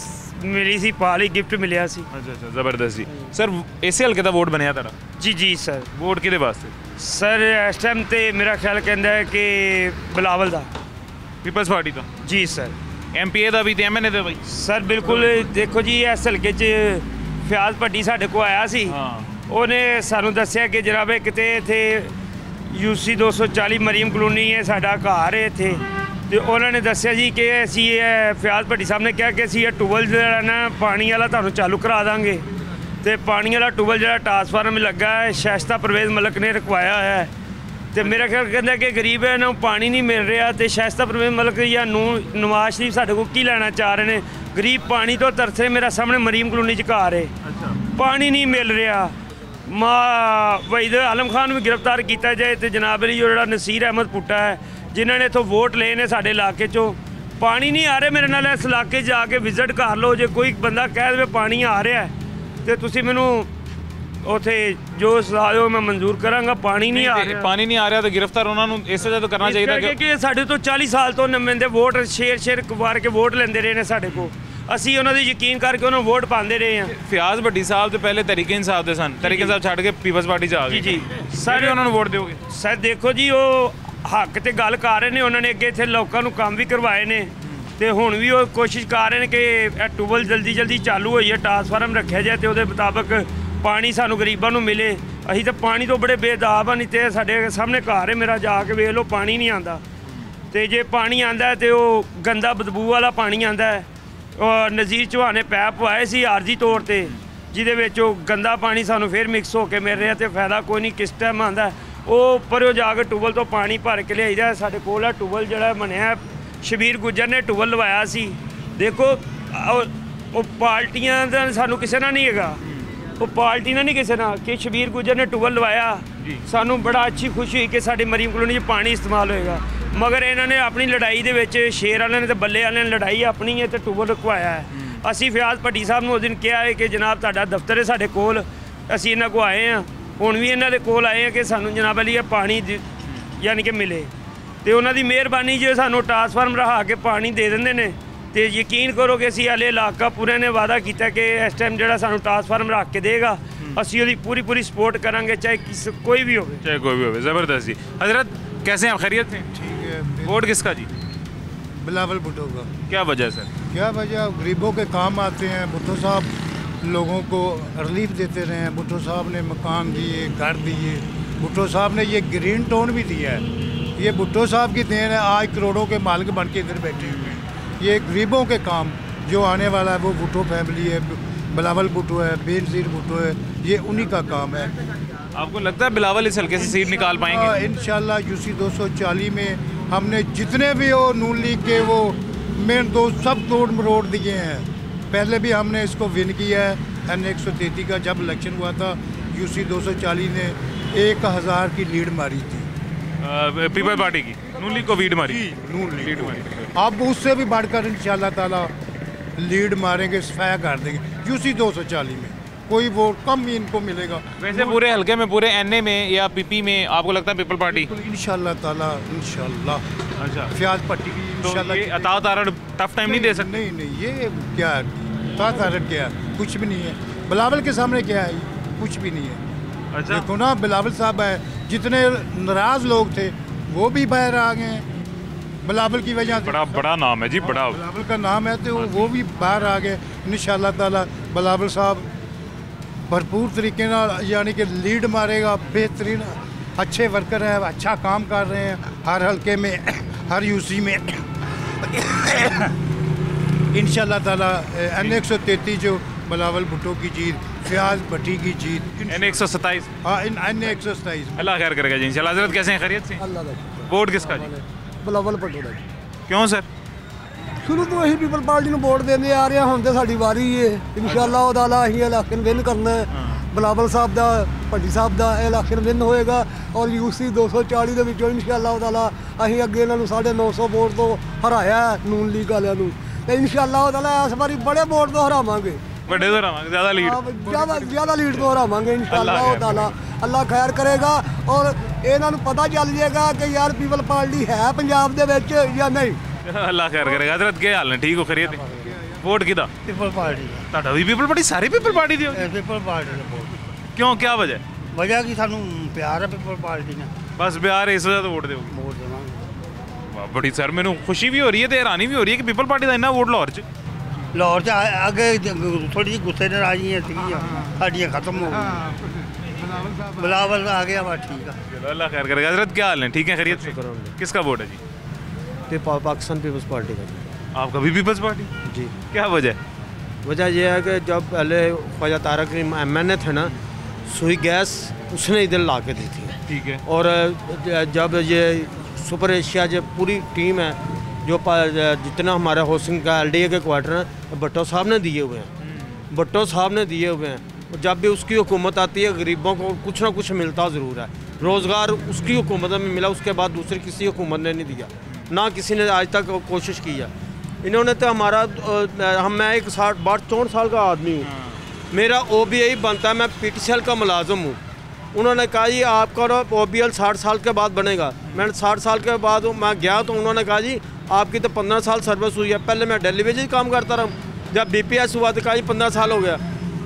मिली सी, पा ली, गिफ्ट मिलिया सी। अच्छा ज़बरदस्त जी। सर इसे हल्के दा वोट बनया तारा? जी सर। वोट किहदे वास्ते? सर इस टाइम ते मेरा ख्याल कहता है कि बिलावल दा, पीपल्स पार्टी तो। जी सर। MPA ਦਾ ਵੀ ਤੇ MNA ਦਾ ਵੀ ਸਰ ਬਿਲਕੁਲ। ਦੇਖੋ ਜੀ ਇਸ ਹਲਕੇ 'ਚ ਫਿਆਜ਼ ਭੱਟੀ ਸਾਡੇ ਕੋਲ ਆਇਆ ਸੀ, ਉਹਨੇ ਸਾਨੂੰ ਦੱਸਿਆ ਕਿ ਜਨਾਬ ਕਿਤੇ ਇੱਥੇ UC 240 ਮਰੀਮ ਕਲੋਨੀ ਹੈ, ਸਾਡਾ ਘਰ ਹੈ ਇੱਥੇ, ਤੇ ਉਹਨਾਂ ਨੇ ਦੱਸਿਆ ਜੀ ਕਿ ਅਸੀਂ ਫਿਆਜ਼ ਭੱਟੀ ਸਾਹਿਬ ਨੇ ਕਿਹਾ ਕਿ ਅਸੀਂ ਇਹ ਟੂਬਲ ਜਿਹੜਾ ਨਾ ਪਾਣੀ ਵਾਲਾ ਤੁਹਾਨੂੰ ਚਾਲੂ ਕਰਾ ਦਾਂਗੇ। ਤੇ ਪਾਣੀ ਵਾਲਾ ਟੂਬਲ ਜਿਹੜਾ ਟਰਾਂਸਫਾਰਮ ਲੱਗਾ ਹੈ ਸ਼ਾਇਸਤਾ ਪਰਵੇਜ਼ ਮਲਕ ਨੇ ਰਖਵਾਇਆ ਹੋਇਆ ਹੈ ਤੇ ਮੇਰਾ ਖਿਆਲ ਕਹਿੰਦਾ ਕਿ ਗਰੀਬ ਇਹਨਾਂ ਨੂੰ ਪਾਣੀ ਨਹੀਂ ਮਿਲ ਰਿਹਾ ਤੇ ਸ਼ਾਇਸਤਾ ਪਰਵੇਜ਼ ਮਲਕ ਜਾਂ ਨਵਾਜ਼ ਸ਼ਰੀਫ ਸਾਡੇ ਕੋਲ ਕੀ ਲੈਣਾ ਚਾਹ ਰਹੇ ਨੇ। ਗਰੀਬ ਪਾਣੀ ਤੋਂ ਤਰਸੇ। ਮੇਰਾ ਸਾਹਮਣੇ ਮਰੀਮ ਕਲੋਨੀ 'ਚ ਘਰ ਹੈ, ਪਾਣੀ ਨਹੀਂ ਮਿਲ ਰਿਹਾ। ਵਹੀਦ ਆਲਮ ਖਾਨ ਨੂੰ ਵੀ ਗ੍ਰਿਫਤਾਰ ਕੀਤਾ ਜਾਏ ਤੇ ਜਨਾਬ ਅਲੀ ਜਿਹੜਾ ਨਸੀਰ ਅਹਿਮਦ ਪੁੱਟਾ ਹੈ ਜਿਨ੍ਹਾਂ ਨੇ ਇੱਥੋਂ ਵੋਟ ਲਏ ਨੇ ਸਾਡੇ ਇਲਾਕੇ 'ਚੋਂ, ਪਾਣੀ ਨਹੀਂ ਆ ਰਿਹਾ। ਮੇਰੇ ਨਾਲ ਇਸ ਇਲਾਕੇ 'ਚ ਜਾ ਕੇ ਵਿਜ਼ਿਟ ਕਰ ਲਓ। ਜੇ ਕੋਈ ਬੰਦਾ ਕਹਿ ਦੇਵੇ ਪਾਣੀ ਆ ਰਿਹਾ ਤੇ ਤੁਸੀਂ ਮੈਨੂੰ ਉੱਥੇ ਜੋ ਸਲਾਹ ਦਿਓ ਮੈਂ ਮਨਜ਼ੂਰ ਕਰਾਂਗਾ। ਪਾਣੀ ਨਹੀਂ ਆ ਰਿਹਾ, ਪਾਣੀ ਨਹੀਂ ਆ ਰਿਹਾ ਤਾਂ ਗ੍ਰਿਫਤਾਰ ਉਹਨਾਂ ਨੂੰ ਇਸ ਵਜ੍ਹਾ ਤੋਂ ਕਰਨਾ ਚਾਹੀਦਾ ਕਿ ਸਾਡੇ ਤੋਂ 40 ਸਾਲ ਤੋਂ ਨੁਮਾਇੰਦੇ ਵੋਟ ਸ਼ੇਰ ਵਾਰ ਕੇ ਵੋਟ ਲੈਂਦੇ ਰਹੇ ਨੇ ਸਾਡੇ ਕੋਲ। ਅਸੀਂ ਉਹਨਾਂ ਦੀ ਯਕੀਨ ਕਰਕੇ ਉਹਨਾਂ ਨੂੰ ਵੋਟ ਪਾਉਂਦੇ ਰਹੇ ਹਾਂ। ਫਿਆਜ਼ ਭੱਟੀ ਸਾਹਿਬ ਤੋਂ ਪਹਿਲੇ ਤਰੀਕੇ ਇਨਸਾਫ ਦੇ ਸਨ, ਤਰੀਕੇ ਸਾਹਿਬ ਛੱਡ ਕੇ ਪੀਪਲਸ ਪਾਰਟੀ 'ਚ ਆ ਗਏ। ਜੀ ਸਾਰੇ ਉਹਨਾਂ ਨੂੰ ਵੋਟ ਦਿਓਗੇ? ਸਰ ਦੇਖੋ ਜੀ ਉਹ ਹੱਕ ਤੇ ਗੱਲ ਕਰ ਰਹੇ ਨੇ। ਉਹਨਾਂ ਨੇ ਅੱਗੇ ਇੱਥੇ ਲੋਕਾਂ ਨੂੰ ਕੰਮ ਵੀ ਕਰਵਾਏ ਨੇ ਤੇ ਹੁਣ ਵੀ ਉਹ ਕੋਸ਼ਿਸ਼ ਕਰ ਰਹੇ ਨੇ ਕਿ ਇਹ ਟੂਬਲ ਜਲਦੀ ਚਾਲੂ ਹੋਈ ਹੈ, ਟਰਾਂਸਫਾਰਮ ਰੱਖਿਆ ਜਾਏ ਤੇ ਉਹਦੇ ਮੁਤਾਬਕ ਪਾਣੀ ਸਾਨੂੰ ਗਰੀਬਾਂ ਨੂੰ ਮਿਲੇ। ਅਸੀਂ ਤਾਂ ਪਾਣੀ ਤੋਂ ਬੜੇ ਬੇਦਾਬ ਆ। ਨਹੀਂ ਤੇ ਸਾਡੇ ਸਾਹਮਣੇ ਘਰ ਹੈ ਮੇਰਾ, ਜਾ ਕੇ ਵੇਖ ਲਓ ਪਾਣੀ ਨਹੀਂ ਆਉਂਦਾ। ਤੇ ਜੇ ਪਾਣੀ ਆਉਂਦਾ ਤੇ ਉਹ ਗੰਦਾ ਬਦਬੂ ਵਾਲਾ ਪਾਣੀ ਆਉਂਦਾ ਹੈ। ਨਜ਼ੀਰ ਚੌਹਾਨ ਨੇ ਪੈਪ ਪਵਾਏ ਸੀ ਆਰਜੀ ਤੌਰ ਤੇ ਜਿਹਦੇ ਵਿੱਚ ਉਹ ਗੰਦਾ ਪਾਣੀ ਸਾਨੂੰ ਫਿਰ ਮਿਕਸ ਹੋ ਕੇ ਮਿਲ ਰਿਹਾ ਤੇ ਫਾਇਦਾ ਕੋਈ ਨਹੀਂ। ਕਿਸ ਟਾਈਮ ਆਉਂਦਾ ਉਹ ਪਰਿਓ ਜਾ ਕੇ ਟੂਬਲ ਤੋਂ ਪਾਣੀ ਭਰ ਕੇ ਲਿਆਈਦਾ। ਸਾਡੇ ਕੋਲ ਆ ਟੂਬਲ ਜਿਹੜਾ ਬਣਿਆ, ਸ਼ਬੀਰ ਗੁੱਜਰ ਨੇ ਟੂਬਲ ਲਵਾਇਆ ਸੀ। ਦੇਖੋ ਉਹ ਪਾਰਟੀਆਂ ਦਾ ਸਾਨੂੰ ਕਿਸੇ ਨਾਲ ਨਹੀਂ ਹੈਗਾ, ਉਹ ਪਾਰਟੀ ਨਾਲ ਨਹੀਂ ਕਿਸੇ ਨਾਲ ਕਿ ਸ਼ਬੀਰ ਗੁੱਜਰ ਨੇ ਟੂਬਲ ਲਵਾਇਆ। ਸਾਨੂੰ ਬੜਾ ਅੱਛੀ ਖੁਸ਼ੀ ਹੋਈ ਕਿ ਸਾਡੇ ਮਰੀਮ ਕਲੋਨੀ 'ਚ ਪਾਣੀ ਇਸਤੇਮਾਲ ਹੋਏਗਾ। ਮਗਰ ਇਹਨਾਂ ਨੇ ਆਪਣੀ ਲੜਾਈ ਦੇ ਵਿੱਚ ਸ਼ੇਰ ਵਾਲਿਆਂ ਨੇ ਤੇ ਬੱਲੇ ਵਾਲਿਆਂ ਨੇ ਲੜਾਈ ਆਪਣੀ ਹੈ ਤੇ ਟੂਬਲ ਰਖਵਾਇਆ ਹੈ। ਅਸੀਂ ਫਿਆਜ਼ ਭੱਟੀ ਸਾਹਿਬ ਨੂੰ ਉਸ ਦਿਨ ਕਿਹਾ ਹੈ ਕਿ ਜਨਾਬ ਤੁਹਾਡਾ ਦਫ਼ਤਰ ਹੈ ਸਾਡੇ ਕੋਲ, ਅਸੀਂ ਇਹਨਾਂ ਕੋਲ ਆਏ ਹਾਂ। ਹੁਣ ਵੀ ਇਹਨਾਂ ਦੇ ਕੋਲ ਆਏ ਹਾਂ ਕਿ ਸਾਨੂੰ ਜਨਾਬ ਅਲੀ ਇਹ ਪਾਣੀ ਯਾਨੀ ਕਿ ਮਿਲੇ ਤੇ ਉਹਨਾਂ ਦੀ ਮਿਹਰਬਾਨੀ ਜੇ ਸਾਨੂੰ ਟਰਾਂਸਫਾਰਮ ਰਹਾ ਕੇ ਪਾਣੀ ਦੇ ਦਿੰਦੇ ਨੇ ਤੇ ਯਕੀਨ ਕਰੋ ਕਿ ਅਸੀਂ ਹਾਲੇ ਇਲਾਕਾ ਪੂਰੇ ਨੇ ਵਾਅਦਾ ਕੀਤਾ ਕਿ ਇਸ ਟਾਈਮ ਜਿਹੜਾ ਸਾਨੂੰ ਟਰਾਂਸਫਾਰਮ ਰੱਖ ਕੇ ਦੇਗਾ ਅਸੀਂ ਉਹਦੀ ਪੂਰੀ ਸਪੋर्ट करेंगे चाहे कोई भी हो। ज़बरदस्त जी। हजरत कैसे हैं, खैरियत हैं? ठीक है। वोट किसका जी? बिलावल भुट्टो का। क्या वजह सर? क्या वजह, गरीबों के काम आते हैं। भुट्टो साहब लोगों को रिलीफ देते रहे हैं। भुट्टो साहब ने मकान दिए, घर दिए। भुट्टो साहब ने ये ग्रीन टोन भी दिया है। ये भुट्टो साहब की देन है। आज करोड़ों के मालिक बन के इधर बैठे हुए हैं। ये गरीबों के काम जो आने वाला है वो भुट्टो फैमिली है, बिलावल भुट्टो है, बेनज़ीर भुट्टो है, ये उन्हीं का काम है। आपको लगता है बिलावल इस हल्के से सीट निकाल पाएंगे? इंशाल्लाह यूसी 240 में हमने जितने भी वो नून लीग के वो मेन दोस्त सब तोड़ मरोड़ दिए हैं। पहले भी हमने इसको विन किया है। N133 का जब इलेक्शन हुआ था यूसी 240 ने 1000 की लीड मारी थी पीपल पार्टी की। नून लीग को लीड मारी, नून लीड मारी। अब उससे भी बढ़कर इंशाल्लाह ताला लीड मारेंगे, सफाया कर देंगे। यूसी 240 में कोई वोट कम ही इनको मिलेगा। वैसे पूरे हल्के में, पूरे एनए में या पीपी में आपको लगता है पीपल पार्टी? इंशाल्लाह ताला इंशाल्लाह। अच्छा, फियाज पट्टी की इंशाल्लाह। तो अता तारण टफ टाइम नहीं दे सकते? नहीं, ये क्या है, अता तारण क्या है, कुछ भी नहीं है। बिलावल के सामने क्या है, कुछ भी नहीं है। अच्छा, देखो ना बिलावल साहब है, जितने नाराज लोग थे वो भी बाहर आ गए हैं बिलावल की वजह से। बड़ा नाम है जी, बड़ा बिलावल का नाम है तो वो भी बाहर आ गए। इंशाल्लाह ताला बिलावल साहब भरपूर तरीके यानी कि लीड मारेगा। बेहतरीन अच्छे वर्कर हैं, अच्छा काम कर रहे हैं हर हल्के में, हर यूसी में। इंशाल्लाह ताला N133 जो बिलावल भुट्टो की जीत, फियाज भट्टी की जीत। N127? हाँ, N127। अल्लाह खैर करेगा जी इंशाल्लाह। हज़रत कैसे हैं, खैरियत से? अल्लाह। वोट किसका जी? बिलावल भुट्टो का। क्यों सर? शुरू तो अं पीपल पार्टी में वोट देते आ रहे हैं, हुण तो साडी वारी है। इंशाल्लाह ताला अं इलेक्शन विन करना है। बिलावल साहब का, भट्टी साहब का इलेक्शन विन होएगा और यूसी 240 ਦੇ ਵਿੱਚੋਂ इंशाल्लाह ताला अं अगे इन्होंने 950 वोट तो हराया नून लीग वालों को। तो इंशाल्लाह ताला इस बारी बड़े वोट तो हरावांगे, बड़े तो हरावांगे, ज़्यादा लीड तो हरावांगे इंशाल्लाह ताला। अल्लाह खैर करेगा और इन्हों पता चल जाएगा कि यार पीपल पार्टी है पंजाब दे विच या नहीं। अल्लाह खैर करेगा। हज़रत क्या हाल है, ठीक हो, खैरियत? वोट किदा? People party. ਤੁਹਾਡਾ ਵੀ पीपल पार्टी? सारे पीपल पार्टी दियो? पीपल पार्टी ਦਾ ਵੋਟ। क्यों, क्या वजह? वजह कि ਸਾਨੂੰ ਪਿਆਰ ਹੈ ਪੀਪਲ ਪਾर्टी ਨਾਲ। बस प्यार है, इस वजह तो वोट दोगे? ਵੋਟ ਦੇਵਾਂਗੇ। वाह, बड़ी सर मैनू खुशी भी हो रही है तो हैरानी भी हो रही है कि पीपल पार्टी का इन्ना वोट लाहौर च। ਲਾਹੌਰ 'ਚ ਅੱਗੇ ਥੋੜੀ ਜਿਹੀ ਗੁੱਸੇ ਨਾਰਾਜ਼ੀਆਂ ਸੀਗੀਆਂ, ਸਾਡੀਆਂ ਖਤਮ ਹੋ ਗਈਆਂ। बिलावल आ गया बस, ठीक है। चलो अल्लाह खैर करेगा। हज़रत क्या हाल है, ठीक है, खैरियत से? किसका वोट है जी? पाकिस्तान पीपल्स पार्टी का। आपका भी पीपल्स पार्टी? जी। क्या वजह? वजह यह है कि जब पहले ख्वाजा तारक MNA थे ना, सुई गैस उसने इधर ला के दी थी। ठीक है। और जब ये सुपर एशिया जो पूरी टीम है, जो जितना हमारा हाउसिंग का LDA के क्वार्टर हैं, भट्टो साहब ने दिए हुए हैं, भट्टो साहब ने दिए हुए हैं। जब भी उसकी हुकूमत आती है, गरीबों को कुछ ना कुछ मिलता ज़रूर है। रोज़गार उसकी हुकूमत में मिला, उसके बाद दूसरी किसी हुकूमत ने नहीं दिया, ना किसी ने आज तक कोशिश की है। इन्होंने तो हमारा मैं एक 64 साल का आदमी हूँ, मेरा OBL बनता है, मैं PTCL का मुलाजम हूँ। उन्होंने कहा जी आपका OBL 60 साल के बाद बनेगा। मैंने 60 साल के बाद मैं गया तो उन्होंने कहा जी आपकी तो 15 साल सर्विस हुई है। पहले मैं डेली वेजेस काम करता रहा, जब BPS हुआ तो कहा जी 15 साल हो गया,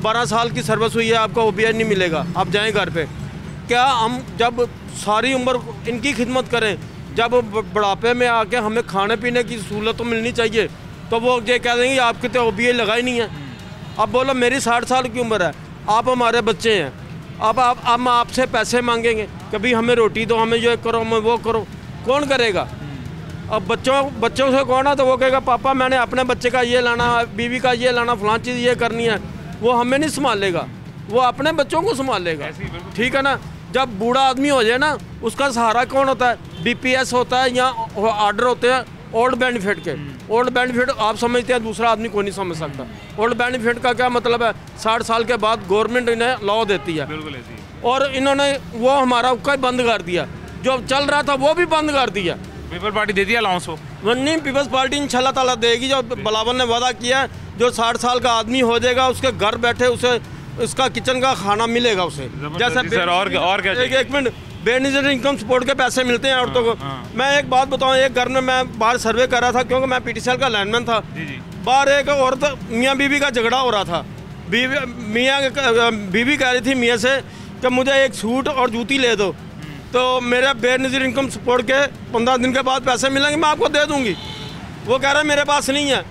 12 साल की सर्विस हुई है, आपका OBL नहीं मिलेगा, आप जाएँ घर पर। क्या हम जब सारी उम्र इनकी खिदमत करें, जब बुढ़ापे में आके हमें खाने पीने की सहूलत तो मिलनी चाहिए, तो वो ये कह देंगे आपकी तो OBL लगा ही नहीं है। अब बोलो मेरी 60 साल की उम्र है, आप हमारे बच्चे हैं, अब हम आपसे पैसे मांगेंगे, कभी हमें रोटी दो, हमें ये करो, हमें वो करो, कौन करेगा? अब बच्चों से कौन है तो वो कहेगा पापा मैंने अपने बच्चे का ये लाना, बीवी का ये लाना, फलां चीज़ ये करनी है, वो हमें नहीं संभालेगा, वो अपने बच्चों को संभालेगा। ठीक है ना? जब बूढ़ा आदमी हो जाए ना, उसका सहारा कौन होता है? BPS होता है या ऑर्डर होते हैं ओल्ड बेनिफिट के। ओल्ड बेनिफिट आप समझते हैं, दूसरा आदमी कोई नहीं समझ सकता। ओल्ड बेनिफिट का क्या मतलब है? 60 साल के बाद गवर्नमेंट इन्हें लॉ देती है, बिल्कुल ऐसी। और इन्होंने वो हमारा उसका बंद कर दिया, जो चल रहा था वो भी बंद कर दिया। पीपल्स पार्टी देती है अलाउंस हो? नहीं, पीपल्स पार्टी इंशाल्लाह ताला देगी। जो बिलावल ने वादा किया है, जो 60 साल का आदमी हो जाएगा उसके घर बैठे उसे इसका किचन का खाना मिलेगा उसे। जैसे सर और क्या? एक मिनट, बेनिफिट इनकम सपोर्ट के पैसे मिलते हैं औरतों को। मैं एक बात बताऊं, एक घर में मैं बाहर सर्वे कर रहा था, क्योंकि मैं PTCL का लैंडमैन था। बाहर एक औरत मियाँ बीवी का झगड़ा हो रहा था। बीवी कह रही थी मियाँ से कि मुझे एक सूट और जूती ले दो, तो मेरे बेनज़ीर इनकम सपोर्ट के 15 दिन के बाद पैसे मिलेंगे, मैं आपको दे दूँगी। वो कह रहा है मेरे पास नहीं है।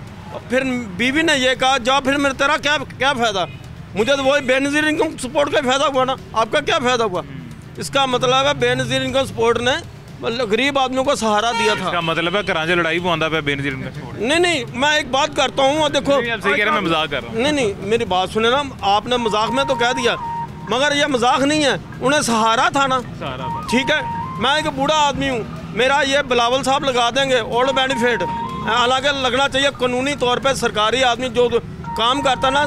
फिर बीवी ने ये कहा जाओ, फिर मेरा तेरा क्या फ़ायदा? मुझे तो वही बेनज़ीर इनकम सपोर्ट का फ़ायदा हुआ ना, आपका क्या फ़ायदा हुआ? इसका मतलब है बेनज़ीर इनकम सपोर्ट ने गरीब आदमियों को सहारा दिया था। इसका मतलब है करांचे लड़ाई भी आंदा पे बेनज़ीर इनकम सपोर्ट। नहीं, मैं एक बात करता हूँ, देखो सही कह रहे हैं, मैं मजाक कर रहा हूँ। नहीं, मेरी बात सुने ना, आपने मजाक में तो कह दिया, मगर ये मजाक नहीं है, उन्हें सहारा था ना। ठीक है, मैं एक बूढ़ा आदमी हूँ, मेरा ये बिलावल साहब लगा देंगे ओल्ड बेनिफिट, हालांकि लगना चाहिए कानूनी तौर पर। सरकारी आदमी जो काम करता ना,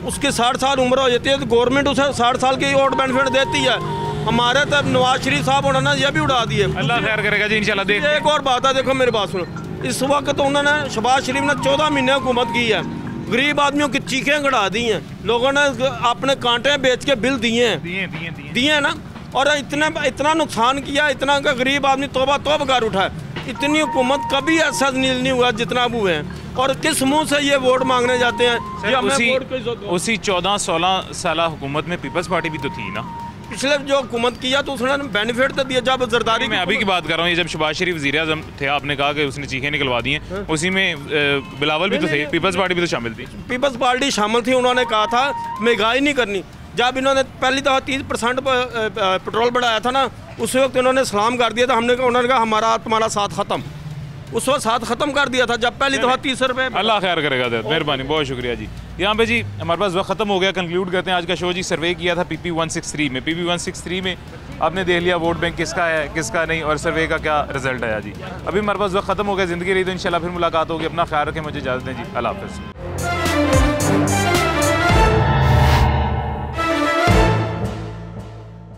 उसकी 60 साल उम्र हो जाती है तो गवर्नमेंट उसे 60 साल की ओल्ड बेनिफिट देती है। हमारे तब नवाज शरीफ साहब होना ना, ये भी उड़ा दिए। अल्लाह खैर करेगा जी इंशाल्लाह। देख एक और बात है, देखो मेरी बात सुनो, इस वक्त तो उन्होंने शहबाज शरीफ ने 14 महीने हुकूमत की है, गरीब आदमियों की चीखें गड़ा दी हैं, लोगों ने अपने कांटे बेच के बिल दिए हैं ना, और इतना नुकसान किया, इतना का गरीब आदमी तौबा कर उठा है। इतनी हुकूमत कभी ऐसा नहीं हुआ जितना अब हुए हैं, और किस मुंह से ये वोट मांगने जाते हैं? उसी 14-16 साल हुकूमत में पीपल्स पार्टी भी तो थी ना। पिछले जो हुकूमत किया तो उसने बेनिफिट तो दिया। जब जरदारी, मैं अभी की बात कर रहा हूँ, ये जब शहबाज शरीफ वज़ीर-ए-आज़म थे, आपने कहा कि उसने चीखें निकलवा दी हैं, उसी में बिलावल भी तो थे, पीपल्स पार्टी भी तो शामिल थी। पीपल्स पार्टी शामिल थी, उन्होंने कहा था महंगाई नहीं करनी। जब इन्होंने पहली दफ़ा 30% पेट्रोल बढ़ाया था ना, उस वक्त इन्होंने सलाम कर दिया था, उन्होंने कहा हमारा तुम्हारा साथ ख़त्म, उस वक्त साथ ख़त्म कर दिया था जब पहली दफ़ा 30 रुपये। अल्लाह खैर करेगा, मेहरबानी, बहुत शुक्रिया जी। यहाँ पे जी हमारे पास वक्त ख़त्म हो गया, कंक्लूड करते हैं आज का शो जी। सर्वे किया था PP 163 में, PP 163 में आपने देख लिया वोट बैंक किसका है किसका नहीं, और सर्वे का क्या रिजल्ट आया जी। अभी हमारे पास वक्त ख़त्म हो गया, ज़िंदगी रही तो इंशाल्लाह फिर मुलाकात होगी। अपना ख्याल रखें, मुझे इजाज़त दें जी, अल्लाह हाफ़िज़।